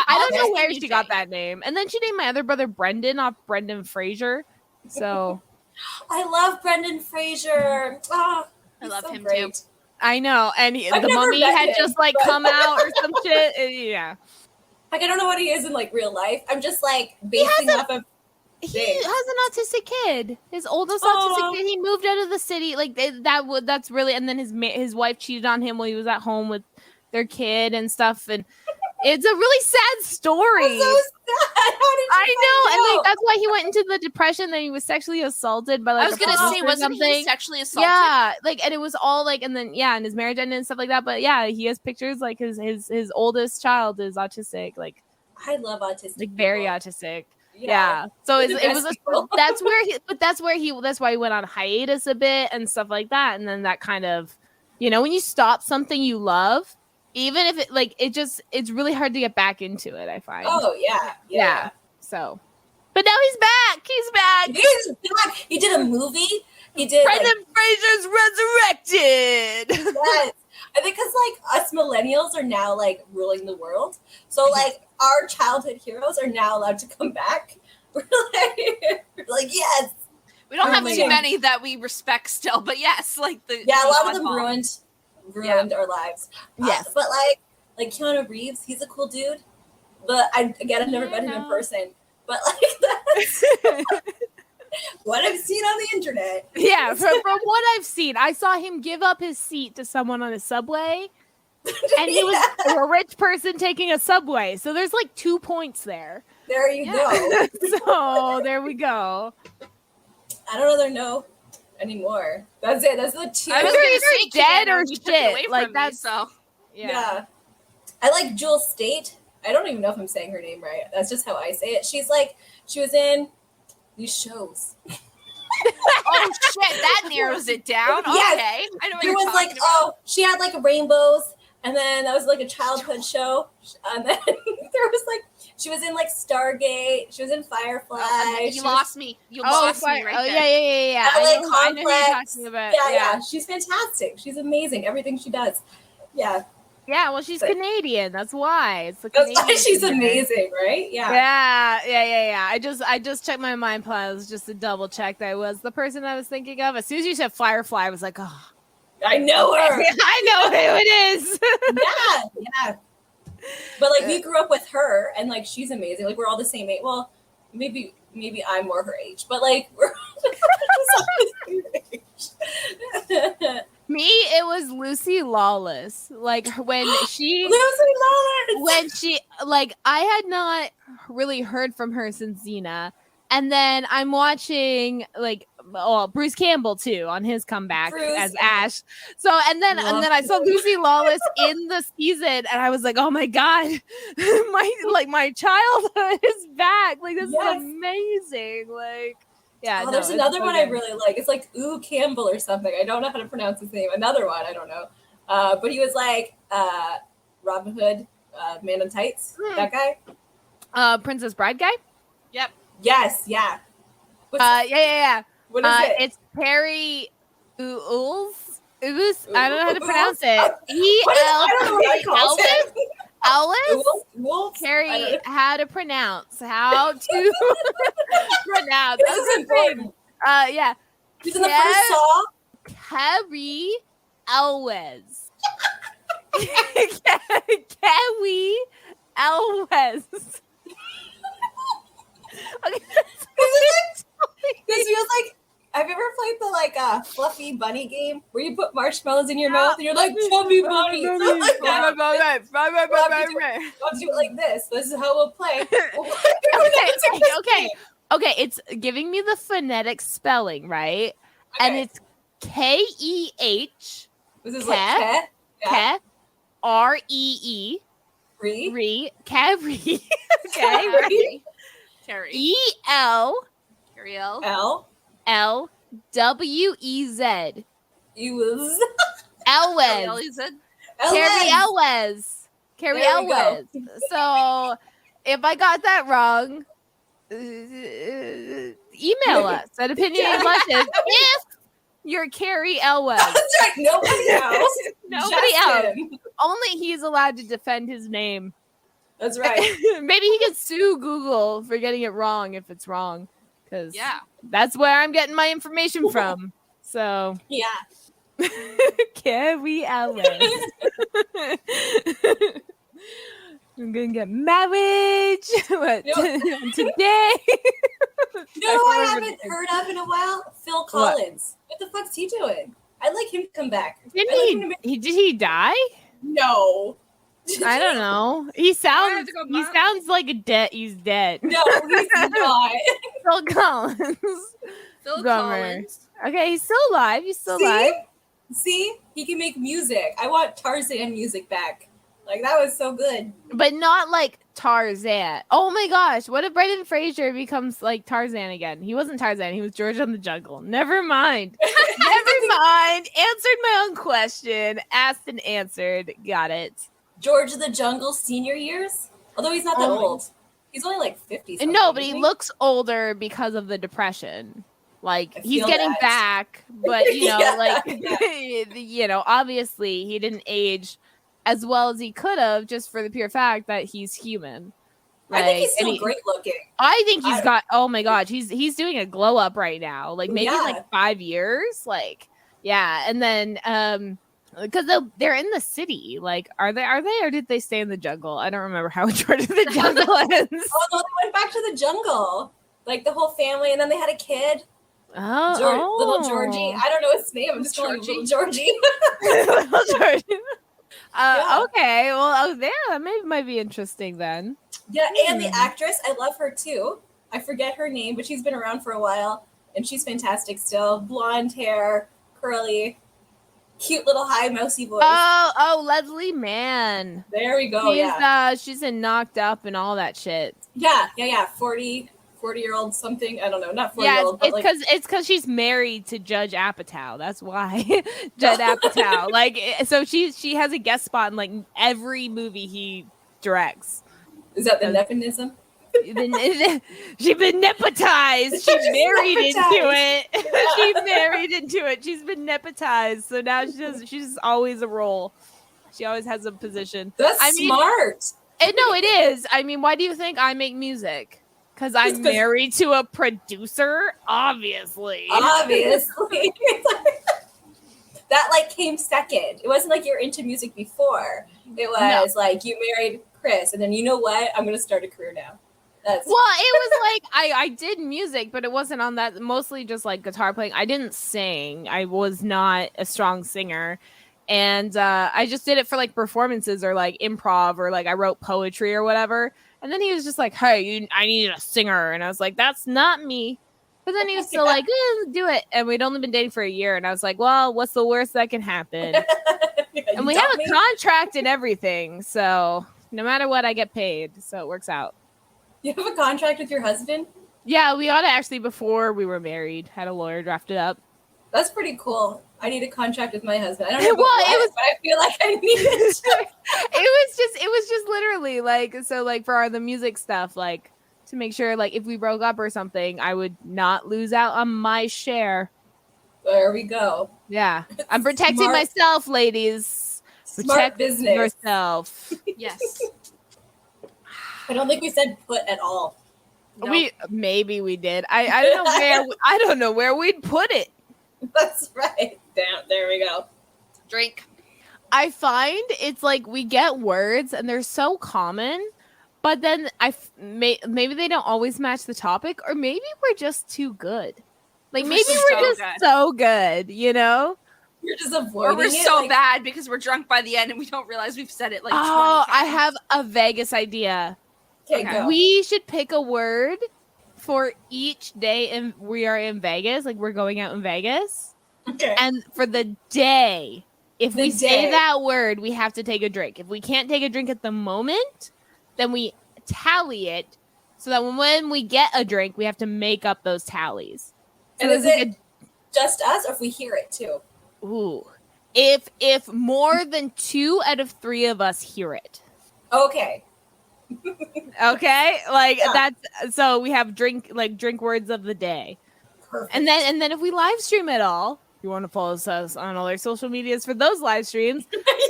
I'll don't know just where name you she got Jay. that name. And then she named my other brother Brendan off Brendan Fraser. So I love Brendan Fraser. Oh, I love so him great. too. I know. And I've the never mummy met had him, just like but- come out or some shit. Yeah. Like, I don't know what he is in like real life. I'm just like basing off of. He Thanks. has an autistic kid. His oldest Aw. autistic kid. He moved out of the city. Like that's really. And then his wife cheated on him while he was at home with their kid and stuff. And it's a really sad story. I'm so sad. How did you I know, find and out? like that's why he went into the depression. Then he was sexually assaulted by like I was a gonna police say, or wasn't he something. sexually assaulted? Yeah, like, and it was all like, and then and his marriage ended and stuff like that. But yeah, he has pictures like his oldest child is autistic, like I love autistic. very people. autistic. Yeah. So They're it the was best people. that's why he went on hiatus a bit and stuff like that. And then that kind of, when you stop something you love, even if it like it's really hard to get back into it, I find. Oh yeah. So, but now he's back. He's back. He's back. He did a movie. He did. Like, Brendan Fraser's resurrected. yes. I think because like us millennials are now like ruling the world, so like our childhood heroes are now allowed to come back. We're like yes. We don't Oh have my too God. many that we respect still, but yes, like the Yeah, a lot of the them oddball. ruined our lives. Yes. But like Keanu Reeves, he's a cool dude. But I've never met him in person. But like that's what I've seen on the internet. Yeah, from what I've seen, I saw him give up his seat to someone on a subway, and he was a rich person taking a subway. So there's like 2 points there. There you go. So there we go. I don't know their no anymore. That's it. That's the two. I was They're gonna either say dead Keanu, or you took it away shit. from Like, me, that's- so Yeah. I like Jewel State. I don't even know if I'm saying her name right. That's just how I say it. She was in these shows. oh shit, that narrows it down. Okay, Yes. I know what There you're was talking like, about. she had like rainbows, and then that was like a childhood show. And then there was like, she was in like Stargate. She was in Firefly. You she was- lost me. You lost me right there. Yeah. LA I know who you're Complex. talking about. Yeah. She's fantastic. She's amazing. Everything she does. Yeah. Yeah, well, she's But- Canadian. That's why. It's the That's why Canadian she's thing. amazing, right? Yeah. Yeah. I just checked my mind plans just to double check that I was the person I was thinking of. As soon as you said Firefly, I was like, oh, I know her. I know who it is. Yeah. But like we grew up with her, and like she's amazing. Like we're all the same age. Well, maybe I'm more her age, but like we're all the same age. Me, it was Lucy Lawless. Like when she Lucy Lawless. when she like I had not really heard from her since Xena. And then I'm watching like Bruce Campbell too on his comeback Bruce, as yeah. Ash. So and then I saw Lucy Lawless in the season and I was like, oh my God, my childhood is back. Like this Yes. is amazing. Like yeah. There's another one I really like. It's like Ooh Campbell or something. I don't know how to pronounce his name. Another one, I don't know. But he was like Robin Hood, Man in Tights. That guy. Princess Bride guy. Yep. Yes, yeah. Yeah. What is it? It's Perry Ools. Ools. I don't know how to pronounce it. I don't know what I call it. Elvis? Wolf? Carrie, how to pronounce. How to pronounce. This is important. Yeah. He's in the first Saw. Carrie Elwes. Carrie Elwes. Okay. This feels like, have you ever played the fluffy bunny game where you put marshmallows in your mouth and you're like chubby bunny? Like that. I'll do it like this. This is how we'll play. Okay. It's giving me the phonetic spelling, right? Okay. And it's K-E-H. This is like Ke. R-E-E. Re. Carrie. Okay. Carrie. E-L. Carrie L. L-W-E-Z. Elwes. Elwes. Carrie Elwes. Carrie There we Elwes. go. So if I got that wrong, email us at Opinionated Luscious if you're Carrie Elwes. That's right. Nobody else. Nobody else. Only he's allowed to defend his name. That's right. Maybe he could sue Google for getting it wrong if it's wrong. Because that's where I'm getting my information from. So yeah. Carrie Elwes. I'm gonna get married today. I haven't heard of in a while? Phil Collins. What the fuck's he doing? I'd like him to come back. Did he die? No. I don't know. He sounds like he's dead. No, he's not. Phil Collins. Phil Collins. Okay, he's still alive. Alive. See? He can make music. I want Tarzan music back. Like, that was so good. But not like Tarzan. Oh my gosh. What if Brendan Fraser becomes like Tarzan again? He wasn't Tarzan. He was George on the Jungle. Never mind. Never mind. Answered my own question. Asked and answered. Got it. George of the Jungle senior years? Although he's not that old. He's only like 50 something. No, but he looks older because of the depression. Like, he's getting back. But, obviously he didn't age as well as he could have, just for the pure fact that he's human. Like, I think he's still great looking. I think he's got, oh my gosh, he's doing a glow up right now. Like, maybe like 5 years. Like, yeah. And then, because they're in the city. Like, are they, or did they stay in the jungle? I don't remember how George of the Jungle ends. Oh, no, they went back to the jungle. Like, the whole family, and then they had a kid. Little Georgie. I don't know his name. I'm just calling him Little Georgie. Little Georgie. Okay, well, that might be interesting then. Yeah, and the actress, I love her too. I forget her name, but she's been around for a while, and she's fantastic still. Blonde hair, curly, cute little high mousy voice. Oh, Leslie Mann. There we go. She's in Knocked Up and all that shit. Yeah. 40-year-old something. I don't know, not 40-year-old. Yeah, it's because she's married to Judge Apatow. That's why. Judge Apatow. Like, so she has a guest spot in like every movie he directs. Is that the nepotism? She's been nepotized. She's married into it. She's married into it. She's been nepotized. So now she's always a role. She always has a position. That's smart. No, it is. I mean, why do you think I make music? Because I'm married to a producer? Obviously. That like came second. It wasn't like you were into music before. It was like you married Chris, and then you know what? I'm going to start a career now. Well, it was like I did music, but it wasn't on that. Mostly just like guitar playing. I didn't sing. I was not a strong singer. And I just did it for like performances or like improv or like I wrote poetry or whatever. And then he was just like, hey, I need a singer. And I was like, that's not me. But then he was still like, do it. And we'd only been dating for a year. And I was like, well, what's the worst that can happen? And we have a contract and everything. So no matter what, I get paid. So it works out. You have a contract with your husband? Yeah, we ought to actually, before we were married, had a lawyer draft it up. That's pretty cool. I need a contract with my husband. I don't know but I feel like I need it. It was just literally like, so like for the music stuff, like to make sure, like, if we broke up or something, I would not lose out on my share. There we go. Yeah. I'm protecting Smart. myself, ladies. Smart Protect business. yourself. Yes. I don't think we said put at all. Nope. Maybe we did. I don't know where I don't know where we'd put it. That's right. Damn, there we go. Drink. I find it's like we get words and they're so common, but then maybe they don't always match the topic, or maybe we're just too good. Like maybe we're just so good, you know? You're just avoiding Or we're it, so like, bad because we're drunk by the end and we don't realize we've said it like 20 Oh, times. I have a Vegas idea. Okay, go. We should pick a word for each day and we are in Vegas, like we're going out in Vegas. Okay. And for the day, if we say day. that word, we have to take a drink. If we can't take a drink at the moment, then we tally it so that when we get a drink, we have to make up those tallies. So And is there's it just us, or if we hear it too? ooh. If more than 2 out of 3 of us hear it. Okay. Okay? Like Yeah. that's so we have drink words of the day. Perfect. And then if we live stream it all, you want to follow us on all our social medias for those live streams,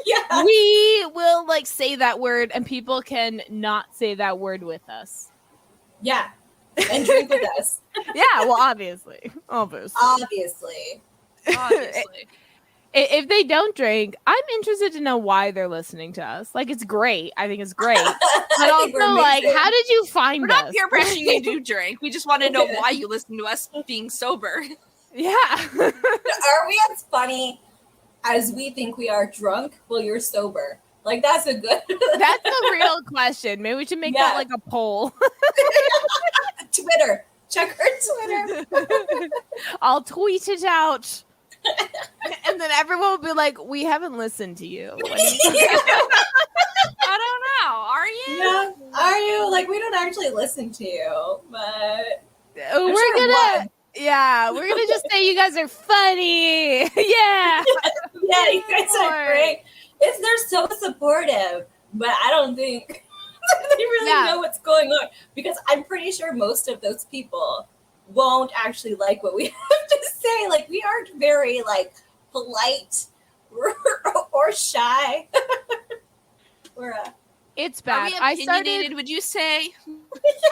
yeah. we will like say that word and people can not say that word with us. Yeah. And drink with us. Yeah, well obviously. Obviously. Obviously. If they don't drink, I'm interested to know why they're listening to us. Like it's great. I think it's great. But I think we're also like amazing. how did you find We're us? not peer pressuring you to drink. We just want to know why you listen to us being sober. Yeah. Are we as funny as we think we are drunk while you're sober? Like that's a good That's a real question. Maybe we should make that Yeah. like a poll. Twitter. Check our Twitter. I'll tweet it out. And then everyone will be like, we haven't listened to you. I don't know. Are you? Yeah. Are you? Like we don't actually listen to you, but We're sure gonna one. yeah, we're gonna just say you guys are funny. Yeah. yeah, you guys are Lord. great. They're so supportive, but I don't think they really Yeah. know what's going on, because I'm pretty sure most of those people won't actually like what we have to say. Like we aren't very like polite or shy. We're It's Are bad. we I opinionated, started would you say?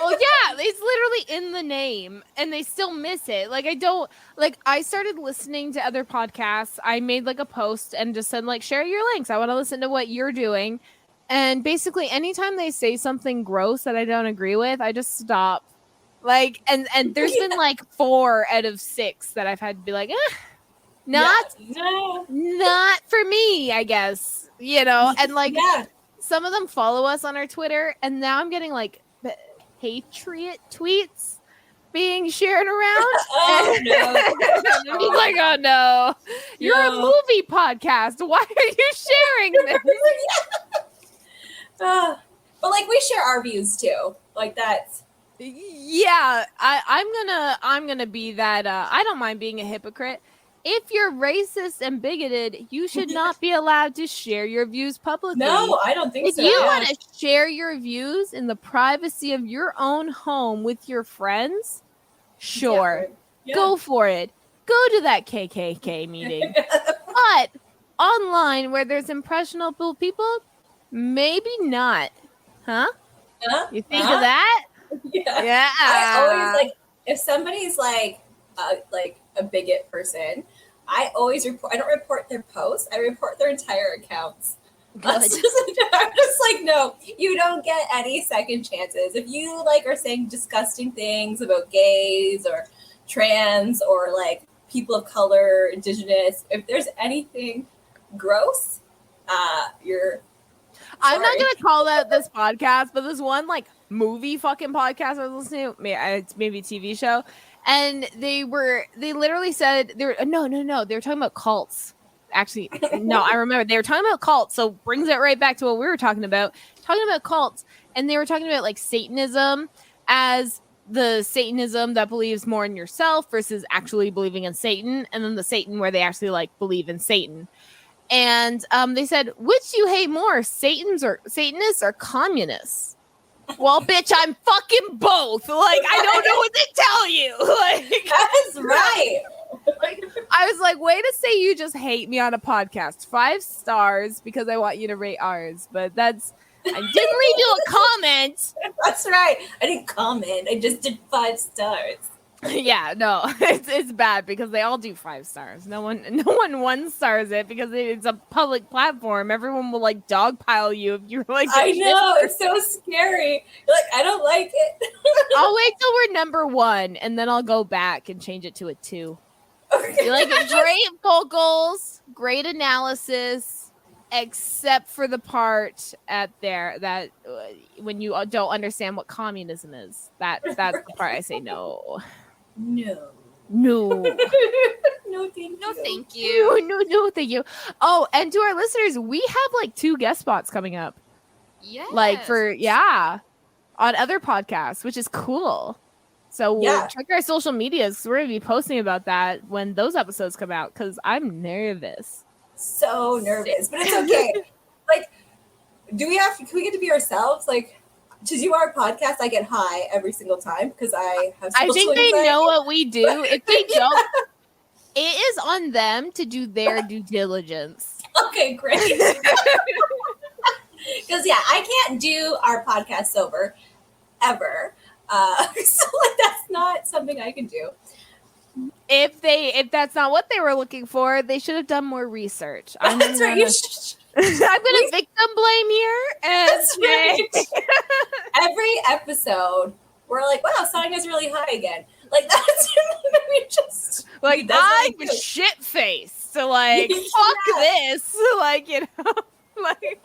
well, yeah, it's literally in the name and they still miss it. Like I started listening to other podcasts. I made like a post and just said like share your links. I want to listen to what you're doing. And basically anytime they say something gross that I don't agree with, I just stop. Like and there's been like 4 out of 6 that I've had to be like, not for me, I guess. You know, and like yeah. some of them follow us on our Twitter, and now I'm getting like patriot tweets being shared around. Oh no. I'm just like, oh no, you're a No. movie podcast. Why are you sharing this? But like we share our views too. Like that's Yeah, I'm gonna be that. I don't mind being a hypocrite. If you're racist and bigoted, you should not be allowed to share your views publicly. no, I don't think If so. you Yeah. want to share your views in the privacy of your own home with your friends, sure, Yeah. go for it. Go to that KKK meeting. But online where there's impressionable people, maybe not. Huh? Huh? You think Huh? of that? Yeah. Yeah. I always like if somebody's like a bigot person, I always report. I don't report their posts. I report their entire accounts. I'm just like, no, you don't get any second chances. If you like are saying disgusting things about gays or trans or like people of color, indigenous, if there's anything gross, you're. I'm not sorry. gonna call that this podcast, but this one like movie fucking podcast I was listening to, it's maybe a TV show, and they literally said they were talking about cults. Actually, no, I remember they were talking about cults, so brings it right back to what we were talking about cults, and they were talking about like Satanism as the Satanism that believes more in yourself versus actually believing in Satan, and then the Satan where they actually like believe in Satan. And they said, which do you hate more, Satanists or communists? Well, bitch, I'm fucking both. Like, I don't know what to tell you. Like, That's right. Like, I was like, way to say you just hate me on a podcast. 5 stars because I want you to rate ours. But I didn't leave you a comment. That's right. I didn't comment. I just did 5 stars. Yeah, no, it's bad because they all do 5 stars. No one 1 stars it because it's a public platform. Everyone will like dogpile you if you're like. I know, it's so scary. You're like, I don't like it. I'll wait till we're number 1 and then I'll go back and change it to a 2. Okay. You're like great vocals, great analysis, except for the part at there that when you don't understand what communism is. That's the part I say no. No. No. No, thank you. No, thank you. No, thank you. Oh, and to our listeners, we have like 2 guest spots coming up. Yeah. Like on other podcasts, which is cool. So check our social medias. We're going to be posting about that when those episodes come out because I'm nervous. So nervous, but it's okay. Like, can we get to be ourselves? Like, to do our podcast, I get high every single time because I have I think they anxiety. know what we do. If they don't, it is on them to do their due diligence. Okay, great. Because I can't do our podcast sober ever. So like, that's not something I can do. If that's not what they were looking for, they should have done more research. That's right. I'm gonna victim blame here. And That's right. Every episode, we're like, "Wow, Sonia's really high again." Like that's we just like I'm shit faced. So like fuck this. Like like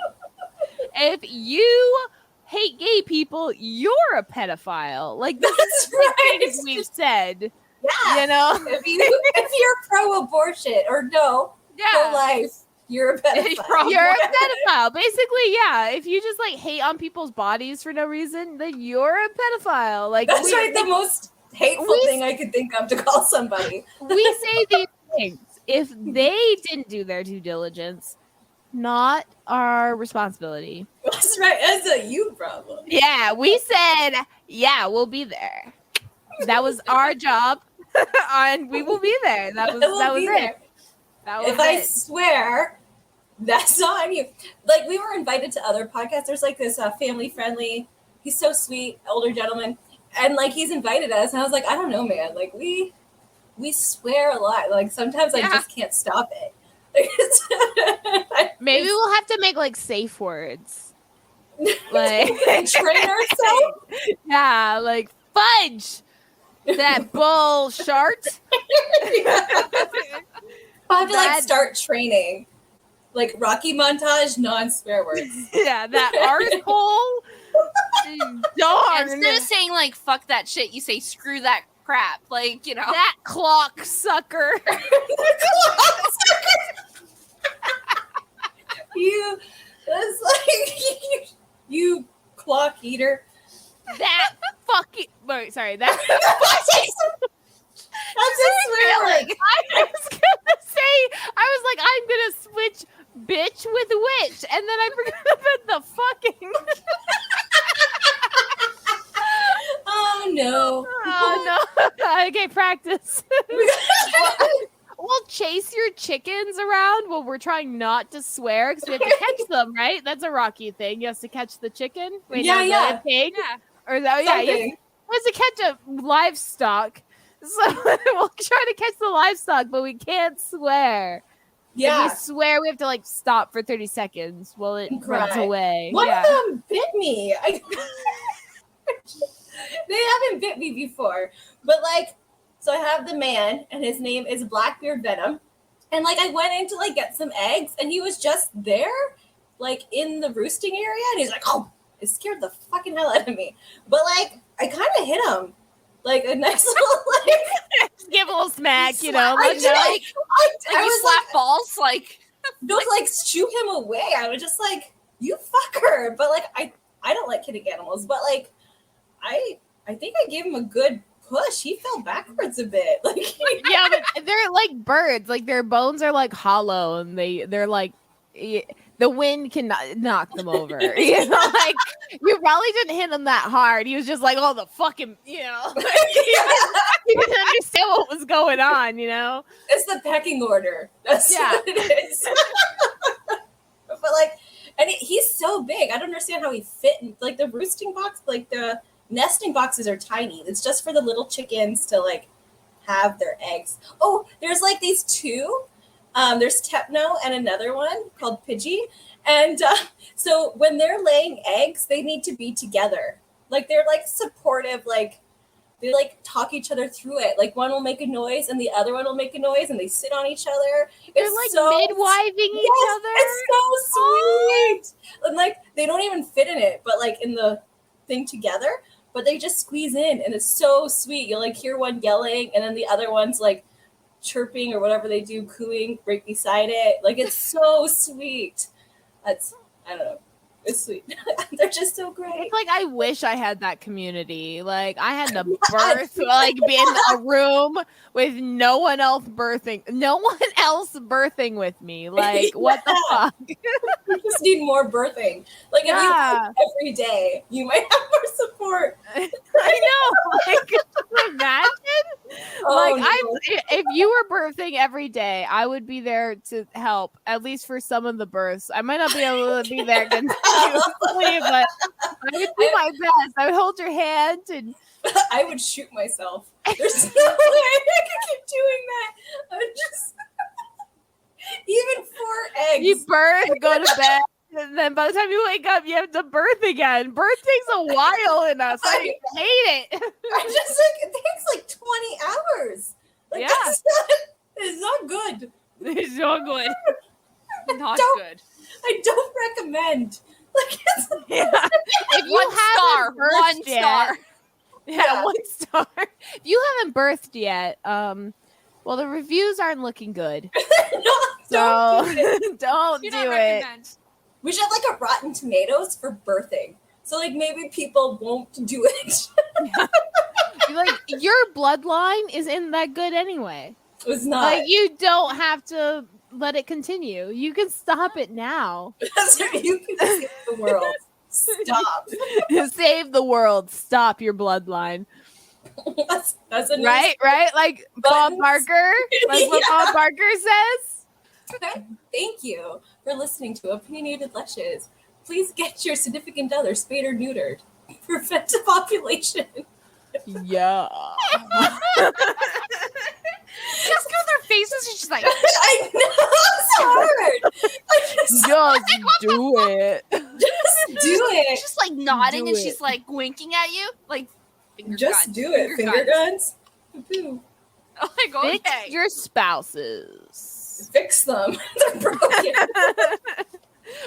if you hate gay people, you're a pedophile. Like this is the things we've said. Yeah. If you're pro-abortion or pro-life, you're a pedophile. You're a pedophile. Basically, yeah. If you just like hate on people's bodies for no reason, then you're a pedophile. Like that's the most hateful thing I could think of to call somebody. We say these things. If they didn't do their due diligence, not our responsibility. That's right. That's a you problem. Yeah, we said, we'll be there. That was our job, and we will be there. That was it. If I swear, that's on you. Like, we were invited to other podcasts. There's like this family friendly. He's so sweet, older gentleman, and like he's invited us. And I was like, I don't know, man. Like we swear a lot. Like sometimes I just can't stop it. Maybe we'll have to make like safe words. Like train ourselves. Yeah, like fudge. That bull shart. I have to like start training. Like Rocky montage, non-swear words. Yeah, that arsehole. Darn. Instead of saying like fuck that shit, you say screw that crap. Like, that clock sucker. That's like you clock eater. That fucking sorry, that I'm just swearing. I was gonna say, I was like, I'm gonna switch bitch with witch, and then I forgot about the fucking. Oh no! Oh no! Okay, practice. We'll chase your chickens around while we're trying not to swear because we have to catch them, right? That's a Rocky thing. You have to catch the chicken. Wait, yeah. Pig. Yeah. Or that, you have to catch a livestock. So we'll try to catch the livestock, but we can't swear. Yeah. If we swear, we have to like stop for 30 seconds while it runs away. One of them bit me. They haven't bit me before, but like, so I have the man, and his name is Blackbeard Venom, and like I went in to like get some eggs, and he was just there, like in the roosting area, and he's like, "Oh!" It scared the fucking hell out of me. But like, I kind of hit him, like a nice little like, give a little smack, you know. I was slap balls, like don't like shoo him away. I was just like, "You fucker!" But like, I don't like hitting animals, but like, I think I gave him a good push. He fell backwards a bit. Like yeah, but they're like birds. Like their bones are like hollow, and they're like the wind can knock them over. You know, like you probably didn't hit him that hard. He was just like, oh, the fucking, you know, like, he didn't understand what was going on. You know, it's the pecking order. That's what it is. But like, and he's so big. I don't understand how he fit in like the roosting box. Like the nesting boxes are tiny. It's just for the little chickens to like have their eggs. Oh, there's like these two. There's Techno and another one called Pidgey. And so when they're laying eggs, they need to be together. Like they're like supportive, like they like talk each other through it. Like one will make a noise and the other one will make a noise and they sit on each other. They're like midwiving each other. It's so sweet. And like they don't even fit in it, but like in the thing together, but they just squeeze in and it's so sweet. You'll like hear one yelling and then the other one's like chirping or whatever they do, cooing right beside it. Like it's so sweet. That's, I don't know. It's sweet. They're just so great. It's like I wish I had that community. Like I had to birth, like be in a room with no one else birthing with me. Like what the fuck? You just need more birthing. Like if you birth every day, you might have more support. I know. Like, can you imagine? If you were birthing every day, I would be there to help at least for some of the births. I might not be able to be there continuously, but I would do my best. I would hold your hand and I would shoot myself. There's no way I could keep doing that. I would just even 4 eggs. You birth, go to bed. And then by the time you wake up, you have to birth again. Birth takes a while in us. I hate it. I just like it takes like 20 hours. Like, it's not good. It's not good. Not good. I don't recommend. Like it's if you one star. Yeah, 1 star. If you haven't birthed yet, well, the reviews aren't looking good. Don't do it. We should have like a Rotten Tomatoes for birthing. So like maybe people won't do it. Like your bloodline isn't that good anyway. It's not. Like you don't have to let it continue. You can stop it now. That's right. You can save the world. Stop. Save the world. Stop your bloodline. That's a right. Like Bob Barker. Like what Bob Barker says. Thank you for listening to Opinionated Lushes. Please get your significant other spayed or neutered. Prevent population. Yeah. Just go their faces. She's just like, I know it's hard. Just do it. Just do it. Just like nodding, and she's like winking at you, like finger just guns, do it. Finger guns. Poo-poo. Like okay. Fix your spouses. Fix them. They're broken.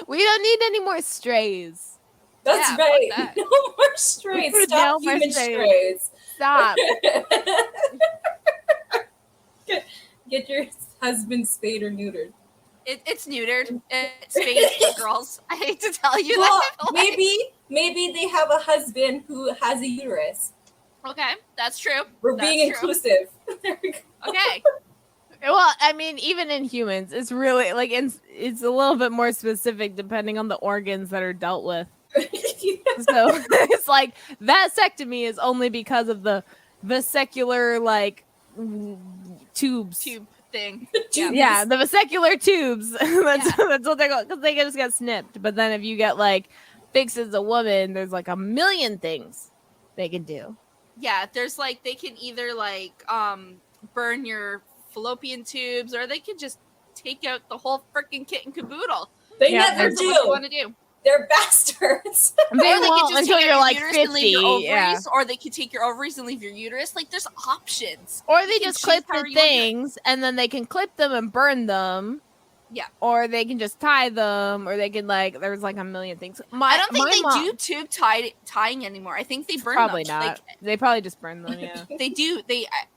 We don't need any more strays. That's right. That. No more strays. Stop human strays. Stop. Get your husband spayed or neutered. It's neutered. It's spayed for girls. I hate to tell you that. Maybe they have a husband who has a uterus. Okay, that's true. We're being inclusive. There we go. Okay. Well, I mean, even in humans, it's really like it's a little bit more specific depending on the organs that are dealt with. So it's like vasectomy is only because of the vesicular like tube thing. Yeah, the vesicular tubes. That's what they're called because they just get snipped. But then if you get like fixed as a woman, there's like a million things they can do. Yeah, there's like they can either like burn your fallopian tubes, or they can just take out the whole freaking kit and caboodle. They never do. What you want to do? They're bastards. They won't until you're like 50. Ovaries, or they can take your ovaries and leave your uterus. Like there's options. Or they just clip the things, and then they can clip them and burn them. Yeah. Or they can just tie them, or they can like there's like a million things. I don't think they do tube tying anymore. I think they burn probably them. Not. Like, they probably just burn them. Yeah. They do.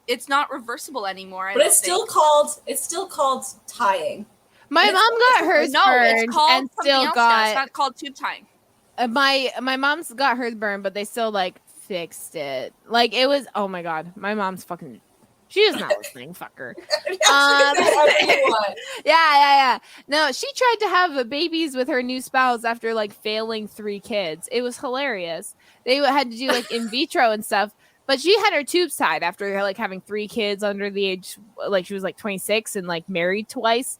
It's not reversible anymore. But it's still called tying. My mom got hers burned it's called and still got. It's not called tube tying. My mom's got hers burned, but they still like fixed it. Like it was. Oh my god, my mom's fucking She is not listening, fucker. Yeah. No, she tried to have babies with her new spouse after like failing 3 kids. It was hilarious. They had to do like in vitro and stuff, but she had her tubes tied after like having 3 kids under the age, like she was like 26 and like married twice.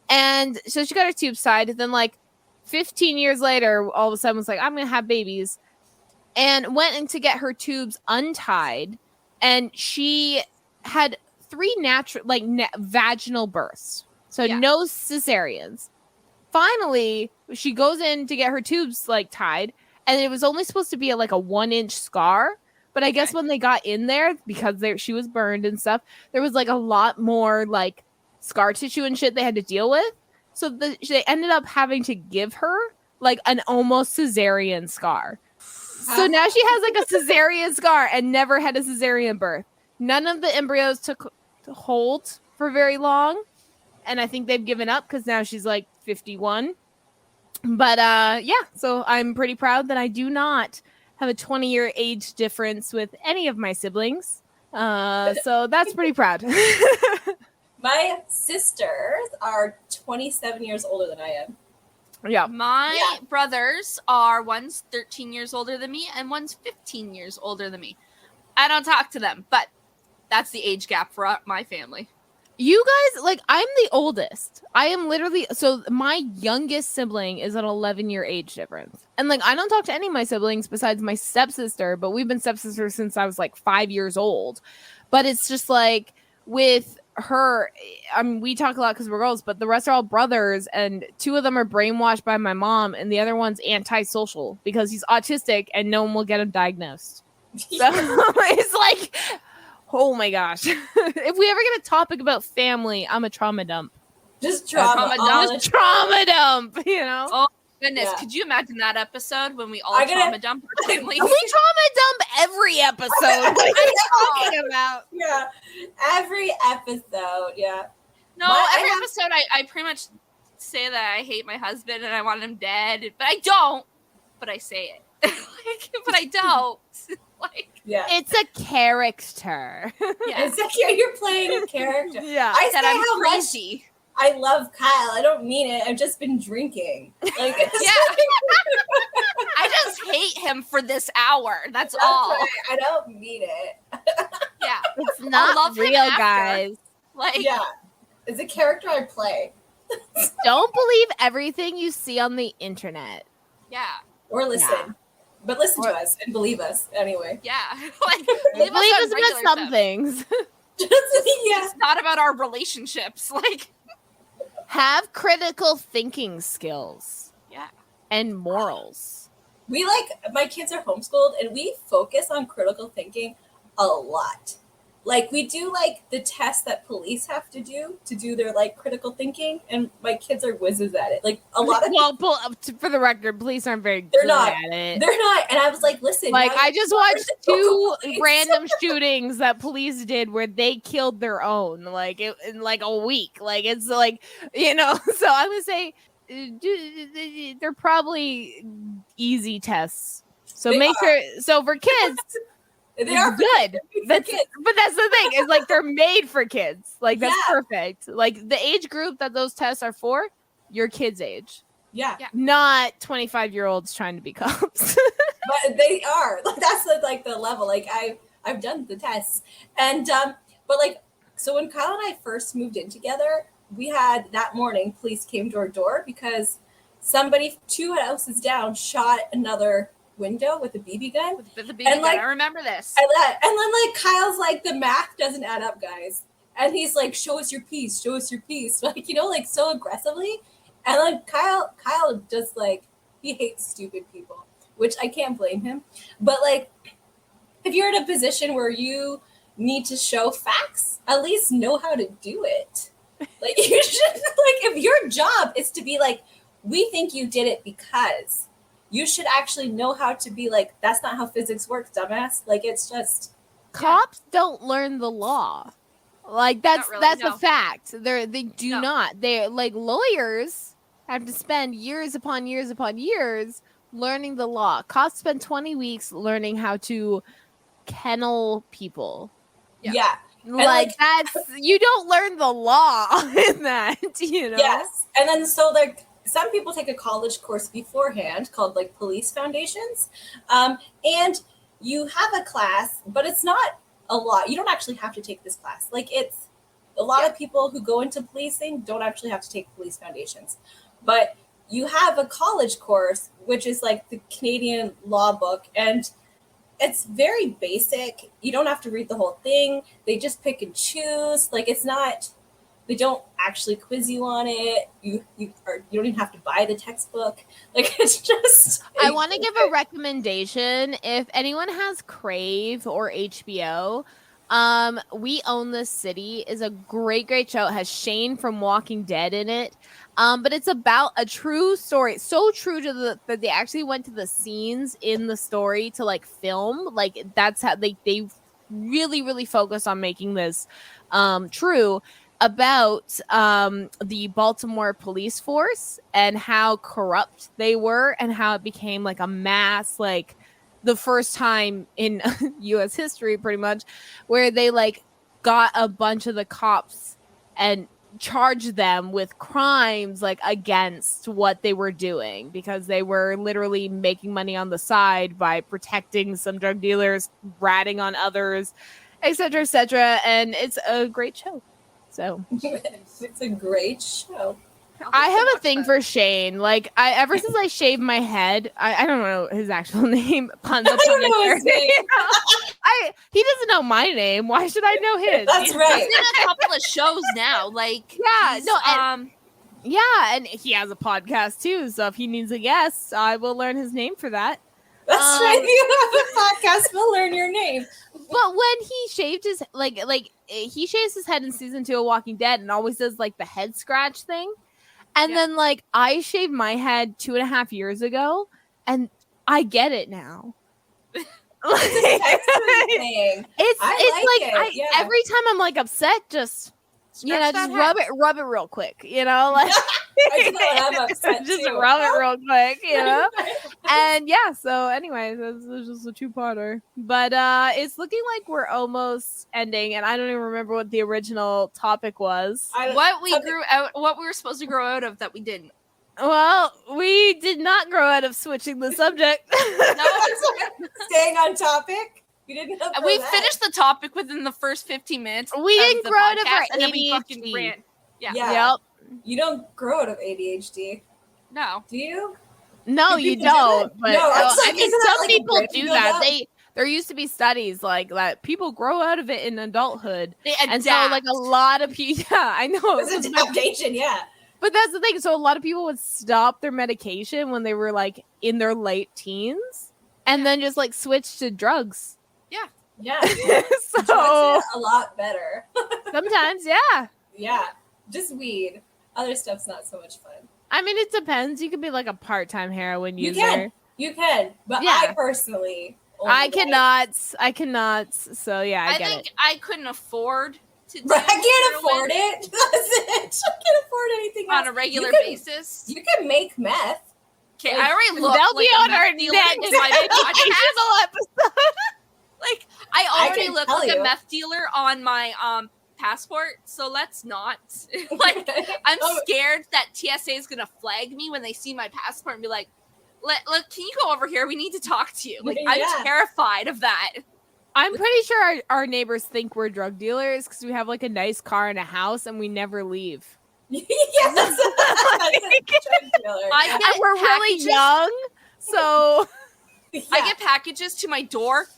And so she got her tubes tied. And then like 15 years later, all of a sudden was like, I'm going to have babies, and went in to get her tubes untied. And she had 3 natural, like vaginal births. So no cesareans. Finally, she goes in to get her tubes like tied, and it was only supposed to be like a 1-inch scar. But I guess when they got in there, because she was burned and stuff, there was like a lot more like scar tissue and shit they had to deal with. So they ended up having to give her like an almost cesarean scar. So now she has like a cesarean scar and never had a cesarean birth. None of the embryos took hold for very long. And I think they've given up because now she's like 51. But so I'm pretty proud that I do not have a 20-year age difference with any of my siblings. So that's pretty proud. My sisters are 27 years older than I am. Yeah. My brothers are, one's 13 years older than me and one's 15 years older than me. I don't talk to them, but that's the age gap for my family. You guys, like, I'm the oldest. I am literally, so my youngest sibling is an 11-year age difference. And, like, I don't talk to any of my siblings besides my stepsister, but we've been stepsisters since I was, like, 5 years old. But it's just, like, with her, I mean, we talk a lot because we're girls, but the rest are all brothers, and 2 of them are brainwashed by my mom, and the other one's antisocial because he's autistic and no one will get him diagnosed. So it's like, oh my gosh. If we ever get a topic about family, I'm a trauma dump. Just trauma dump, you know? Oh goodness, could you imagine that episode when we all trauma dump our family? We trauma dump every episode. What are you talking about? Yeah, every episode, yeah. No, every episode I pretty much say that I hate my husband and I want him dead, but I don't. But I say it. But I don't. It's a character. Yeah, you're playing a character. Yeah, I said I'm crazy. I love Kyle. I don't mean it. I've just been drinking. Like, I just hate him for this hour. That's all. Right. I don't mean it. Yeah, it's not real, guys. It's a character I play. Don't believe everything you see on the internet. Yeah, or listen. But listen to us and believe us anyway. Yeah. Believe us about some things. It's not about our relationships. Have critical thinking skills. Yeah. And morals. We my kids are homeschooled and we focus on critical thinking a lot. We do the tests that police have to do their critical thinking, and my kids are whizzes at it. A lot of for the record, police aren't very good at it. They're not. And I was like, listen, I just watched 2 random shootings that police did where they killed their own in a week. It's so I'm gonna say they're probably easy tests. So make sure. So for kids. They are good. But that's the thing. Is they're made for kids. That's perfect. The age group that those tests are for, your kid's age. Yeah. Not 25-year-olds trying to be cops. But they are. That's the level. I've done the tests. And so when Kyle and I first moved in together, we had that morning police came to our door because somebody 2 houses down shot another window with a BB gun. With the BB gun. I remember this. And then Kyle's the math doesn't add up, guys. And he's show us your piece, show us your piece. So aggressively. And Kyle just he hates stupid people, which I can't blame him. But if you're in a position where you need to show facts, at least know how to do it. You should if your job is to be we think you did it because you should actually know how to be that's not how physics works, dumbass. It's just cops don't learn the law. That's a fact. They do not. They're lawyers have to spend years upon years upon years learning the law. Cops spend 20 weeks learning how to kennel people. Yeah. Like that's you don't learn the law in that, you know. Yes, and then so like some people take a college course beforehand called like police foundations, and you have a class, but it's not a lot. You don't actually have to take this class. Like it's a lot of people who go into policing don't actually have to take police foundations, but you have a college course which is like the Canadian law book, and it's very basic. You don't have to read the whole thing. They just pick and choose. Like it's not. They don't actually quiz you on it. You don't even have to buy the textbook. Like it's just. I want to give a recommendation. If anyone has Crave or HBO, We Own This City is a great show. It has Shane from Walking Dead in it. But it's about a true story. So true to that they actually went to the scenes in the story to like film. Like that's how they really focus on making this true about the Baltimore police force and how corrupt they were and how it became like a mass, like the first time in US history pretty much, where they like got a bunch of the cops and charged them with crimes like against what they were doing because they were literally making money on the side by protecting some drug dealers, ratting on others, etc., etc. And it's a great show. So it's a great show. I have a thing for Shane. Like ever since I shaved my head, I don't know his actual name. I don't know his name. He doesn't know my name. Why should I know his? That's right. He's in a couple of shows now. Like and he has a podcast too. So if he needs a guest, I will learn his name for that. That's right. If you have a podcast, we'll learn your name. But when he shaved his he shaves his head in season 2 of Walking Dead and always does like the head scratch thing. And then like I shaved my head 2.5 years ago and I get it now. Every time I'm like upset, just rub it real quick, you know, like I do that when I'm upset just too. rub it real quick, you know. And yeah, so anyways, it's just a 2-parter, but it's looking like we're almost ending, and I don't even remember what the original topic was. What we were supposed to grow out of that we didn't. Well, we did not grow out of switching the subject. No, staying on topic. We didn't. We finished the topic within the first 15 minutes. We didn't grow out of our and then we ADHD. fucking ran. Yeah. Yep. You don't grow out of ADHD. No. Do you? No, you don't. But I mean, some people do that. There used to be studies like that. People grow out of it in adulthood, and so like a lot of people. Yeah, I know. It's adaptation. Yeah. But that's the thing. So a lot of people would stop their medication when they were like in their late teens, and then just like switch to drugs. Yeah. So drugs are a lot better. Sometimes, yeah. Yeah. Just weed. Other stuff's not so much fun. I mean, it depends. You could be like a part-time heroin user. You can. But yeah. I personally I cannot. So yeah, I think I couldn't afford to do I can't afford it. That's it. I can't afford anything on a regular basis. You can make meth. Okay, I already looked they'll like be on our dealer in my educational episode. Like I already look like you. a meth dealer on my passport, so let's not. Like I'm scared that TSA is gonna flag me when they see my passport and be like, "Look, can you go over here? We need to talk to you." Like I'm terrified of that. I'm pretty sure our neighbors think we're drug dealers because we have like a nice car and a house and we never leave. Yes. And we're really young, so I get packages to my door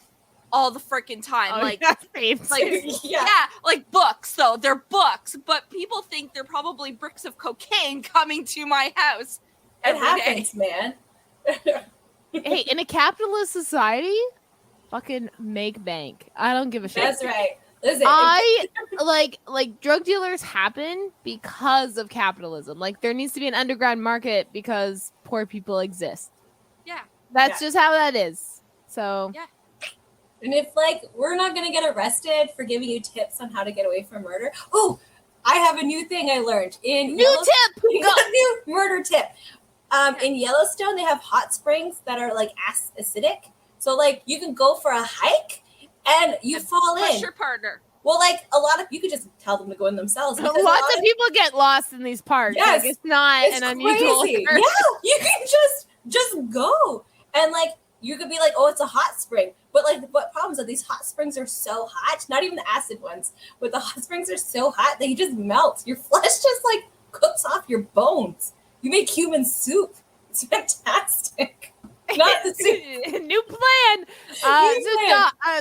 all the freaking time. Like books though. They're books, but people think they're probably bricks of cocaine coming to my house. It happens, man. Hey, in a capitalist society, fucking make bank. I don't give a shit. That's right. Listen, I like drug dealers happen because of capitalism. Like there needs to be an underground market because poor people exist. Yeah. That's just how that is. So yeah. And if we're not gonna get arrested for giving you tips on how to get away from murder. Oh, I have a new thing I learned in new murder tip. In Yellowstone, they have hot springs that are acidic. So you can go for a hike and you fall in. Push your partner. Well, like a lot of you could just tell them to go in themselves. Lots of people get lost in these parks. Yes, like, it's not an unusual. Crazy. Yeah, you can just go, and like you could be like, oh, it's a hot spring, but like what problems are these hot springs are so hot? Not even the acid ones, but the hot springs are so hot that you just melt. Your flesh just like cooks off your bones. You make human soup. It's fantastic. Not the soup. New plan.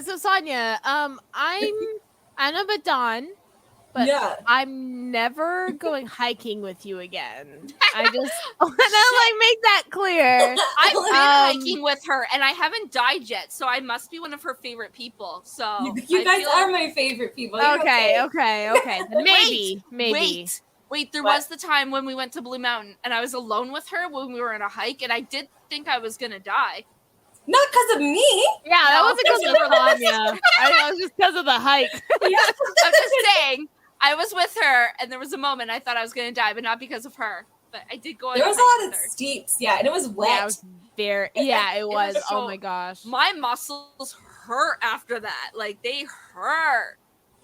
So Sonia, I'm Anna Badon, but yeah. I'm never going hiking with you again. I just want to like make that clear. I've been hiking with her, and I haven't died yet, so I must be one of her favorite people. So you guys are my favorite people. Okay. Maybe. Wait, there was the time when we went to Blue Mountain and I was alone with her when we were on a hike, and I did think I was gonna die. Not because of me. Yeah, that wasn't because of Tanya. I was just because of the hike. Yeah. I'm just saying, I was with her, and there was a moment I thought I was gonna die, but not because of her. But I did go on. There was a lot of steeps, and it was wet. Yeah, it was. So, oh my gosh, my muscles hurt after that. Like they hurt.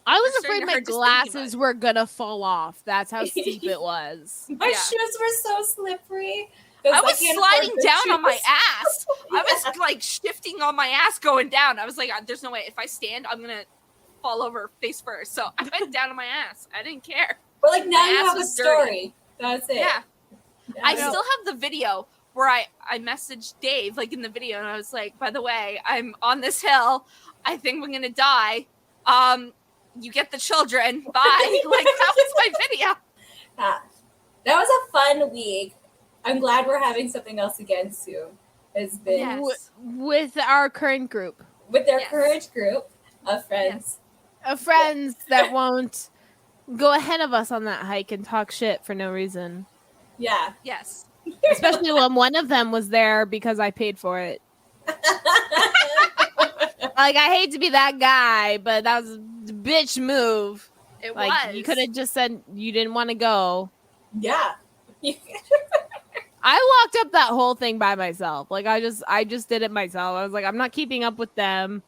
I was afraid my glasses were gonna fall off. That's how steep it was. My shoes were so slippery. I was sliding down on my ass. I was like shifting on my ass going down. I was like, there's no way. If I stand, I'm going to fall over face first. So I went down on my ass. I didn't care. But like now you have a story. That's it. Yeah. I still have the video where I messaged Dave like in the video, and I was like, by the way, I'm on this hill. I think I'm going to die. You get the children. Bye. Like that was my video. That was a fun week. I'm glad we're having something else again soon. It's been with our current group. With their current group of friends. Yes. Of friends that won't go ahead of us on that hike and talk shit for no reason. Yeah. Yes. Especially when one of them was there because I paid for it. Like, I hate to be that guy, but that was a bitch move. It was. You could have just said you didn't want to go. Yeah. I walked up that whole thing by myself. Like I just did it myself. I was like, I'm not keeping up with them.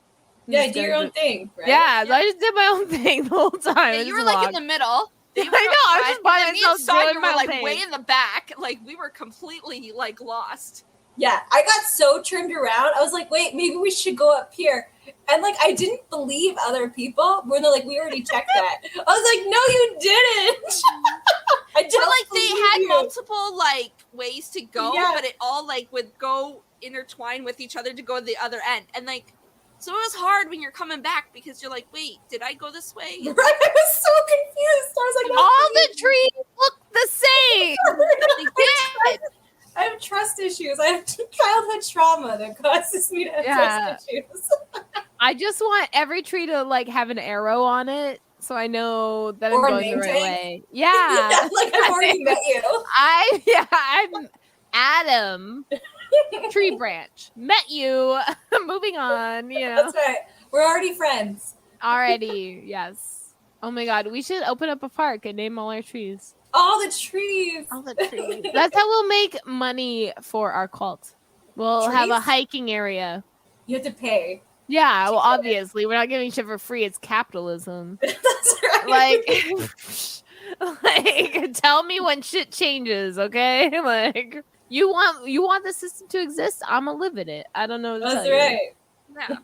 Yeah, do your own thing, right? Yeah, so I just did my own thing the whole time. Yeah, you were like in the middle. I know, I was just by myself doing my like thing. Way in the back. Like we were completely like lost. Yeah, I got so turned around. I was like, wait, maybe we should go up here. And like I didn't believe other people when they're like, we already checked that. I was like, no, you didn't. I don't like they had you. multiple like ways to go, but it all like would go intertwine with each other to go to the other end. And like so it was hard when you're coming back because you're like, wait, did I go this way? Right, I was so confused. I was like, all the trees look the same. They did. I have trust issues. I have childhood trauma that causes me to have trust issues. I just want every tree to like have an arrow on it, so I know that I'm going the right way. Yeah, like I've already met you. I'm Adam. Tree branch. Met you. Moving on. You know. That's right. We're already friends. Already, yes. Oh my god, we should open up a park and name all our trees. All the trees. All the trees. That's how we'll make money for our cult. We'll have a hiking area. You have to pay. Yeah, well, obviously. We're not giving shit for free. It's capitalism. That's right. Like, tell me when shit changes, okay? Like, you want the system to exist? I'm gonna live in it. I don't know what to tell you. That's right.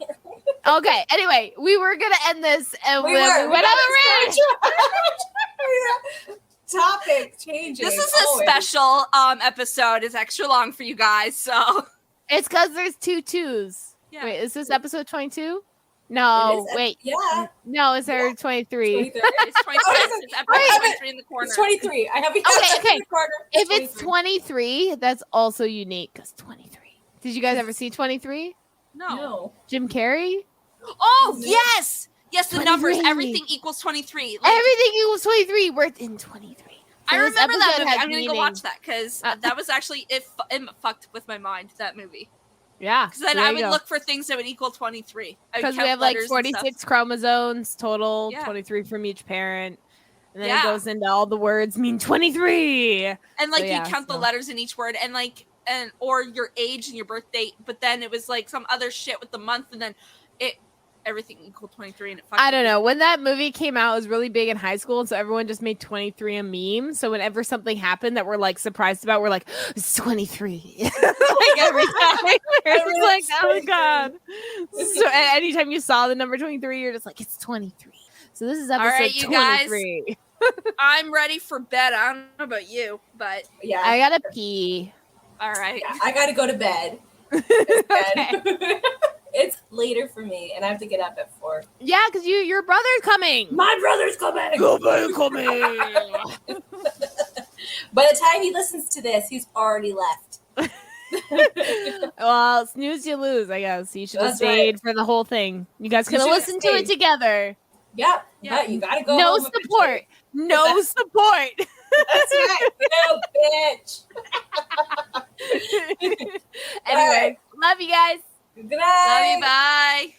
No. Okay, anyway, we were gonna end this, and we went on the range. Topic changes. This is a special episode. It's extra long for you guys, so it's because there's 2 twos. Yeah. Wait, is this episode 22? No, wait. Yeah. No, it's our 23. It's 23. It's episode 23 in the corner. It's 23. I have okay. In the corner. If it's 23, that's also unique because 23. Did you guys ever see 23? No. Jim Carrey? Oh, yes. Yes, the 23. numbers. Everything equals 23. Like, everything equals 23. We're in 23. So I remember that movie. I'm going to go watch that because that was actually, it fucked with my mind, that movie. Yeah. Because then I would look for things that would equal 23. Because we have like 46 chromosomes total, 23 from each parent. And then it goes into all the words mean 23. And like you count the letters in each word and like, or your age and your birth date. But then it was like some other shit with the month. And then everything equal 23 and it I don't know. When that movie came out, it was really big in high school, and so everyone just made 23 a meme. So whenever something happened that we're like surprised about, we're like, it's 23. Like every time. It's like, oh god. So anytime you saw the number 23, you're just like, it's 23. So this is episode right, you 23. Guys, I'm ready for bed. I don't know about you, but yeah, I gotta pee. All right. Yeah, I gotta go to bed. Okay. It's later for me, and I have to get up at 4. Yeah, because your brother's coming. My brother's coming. Your brother's coming. By the time he listens to this, he's already left. Well, snooze you lose, I guess. You should have That's stayed right. for the whole thing. You guys could have should've listened to it stayed. together. Yep. Yeah. Yeah, you gotta go. No home support. eventually. No support. That's right. No, bitch. Anyway, love you guys. Good night. Love you. Bye.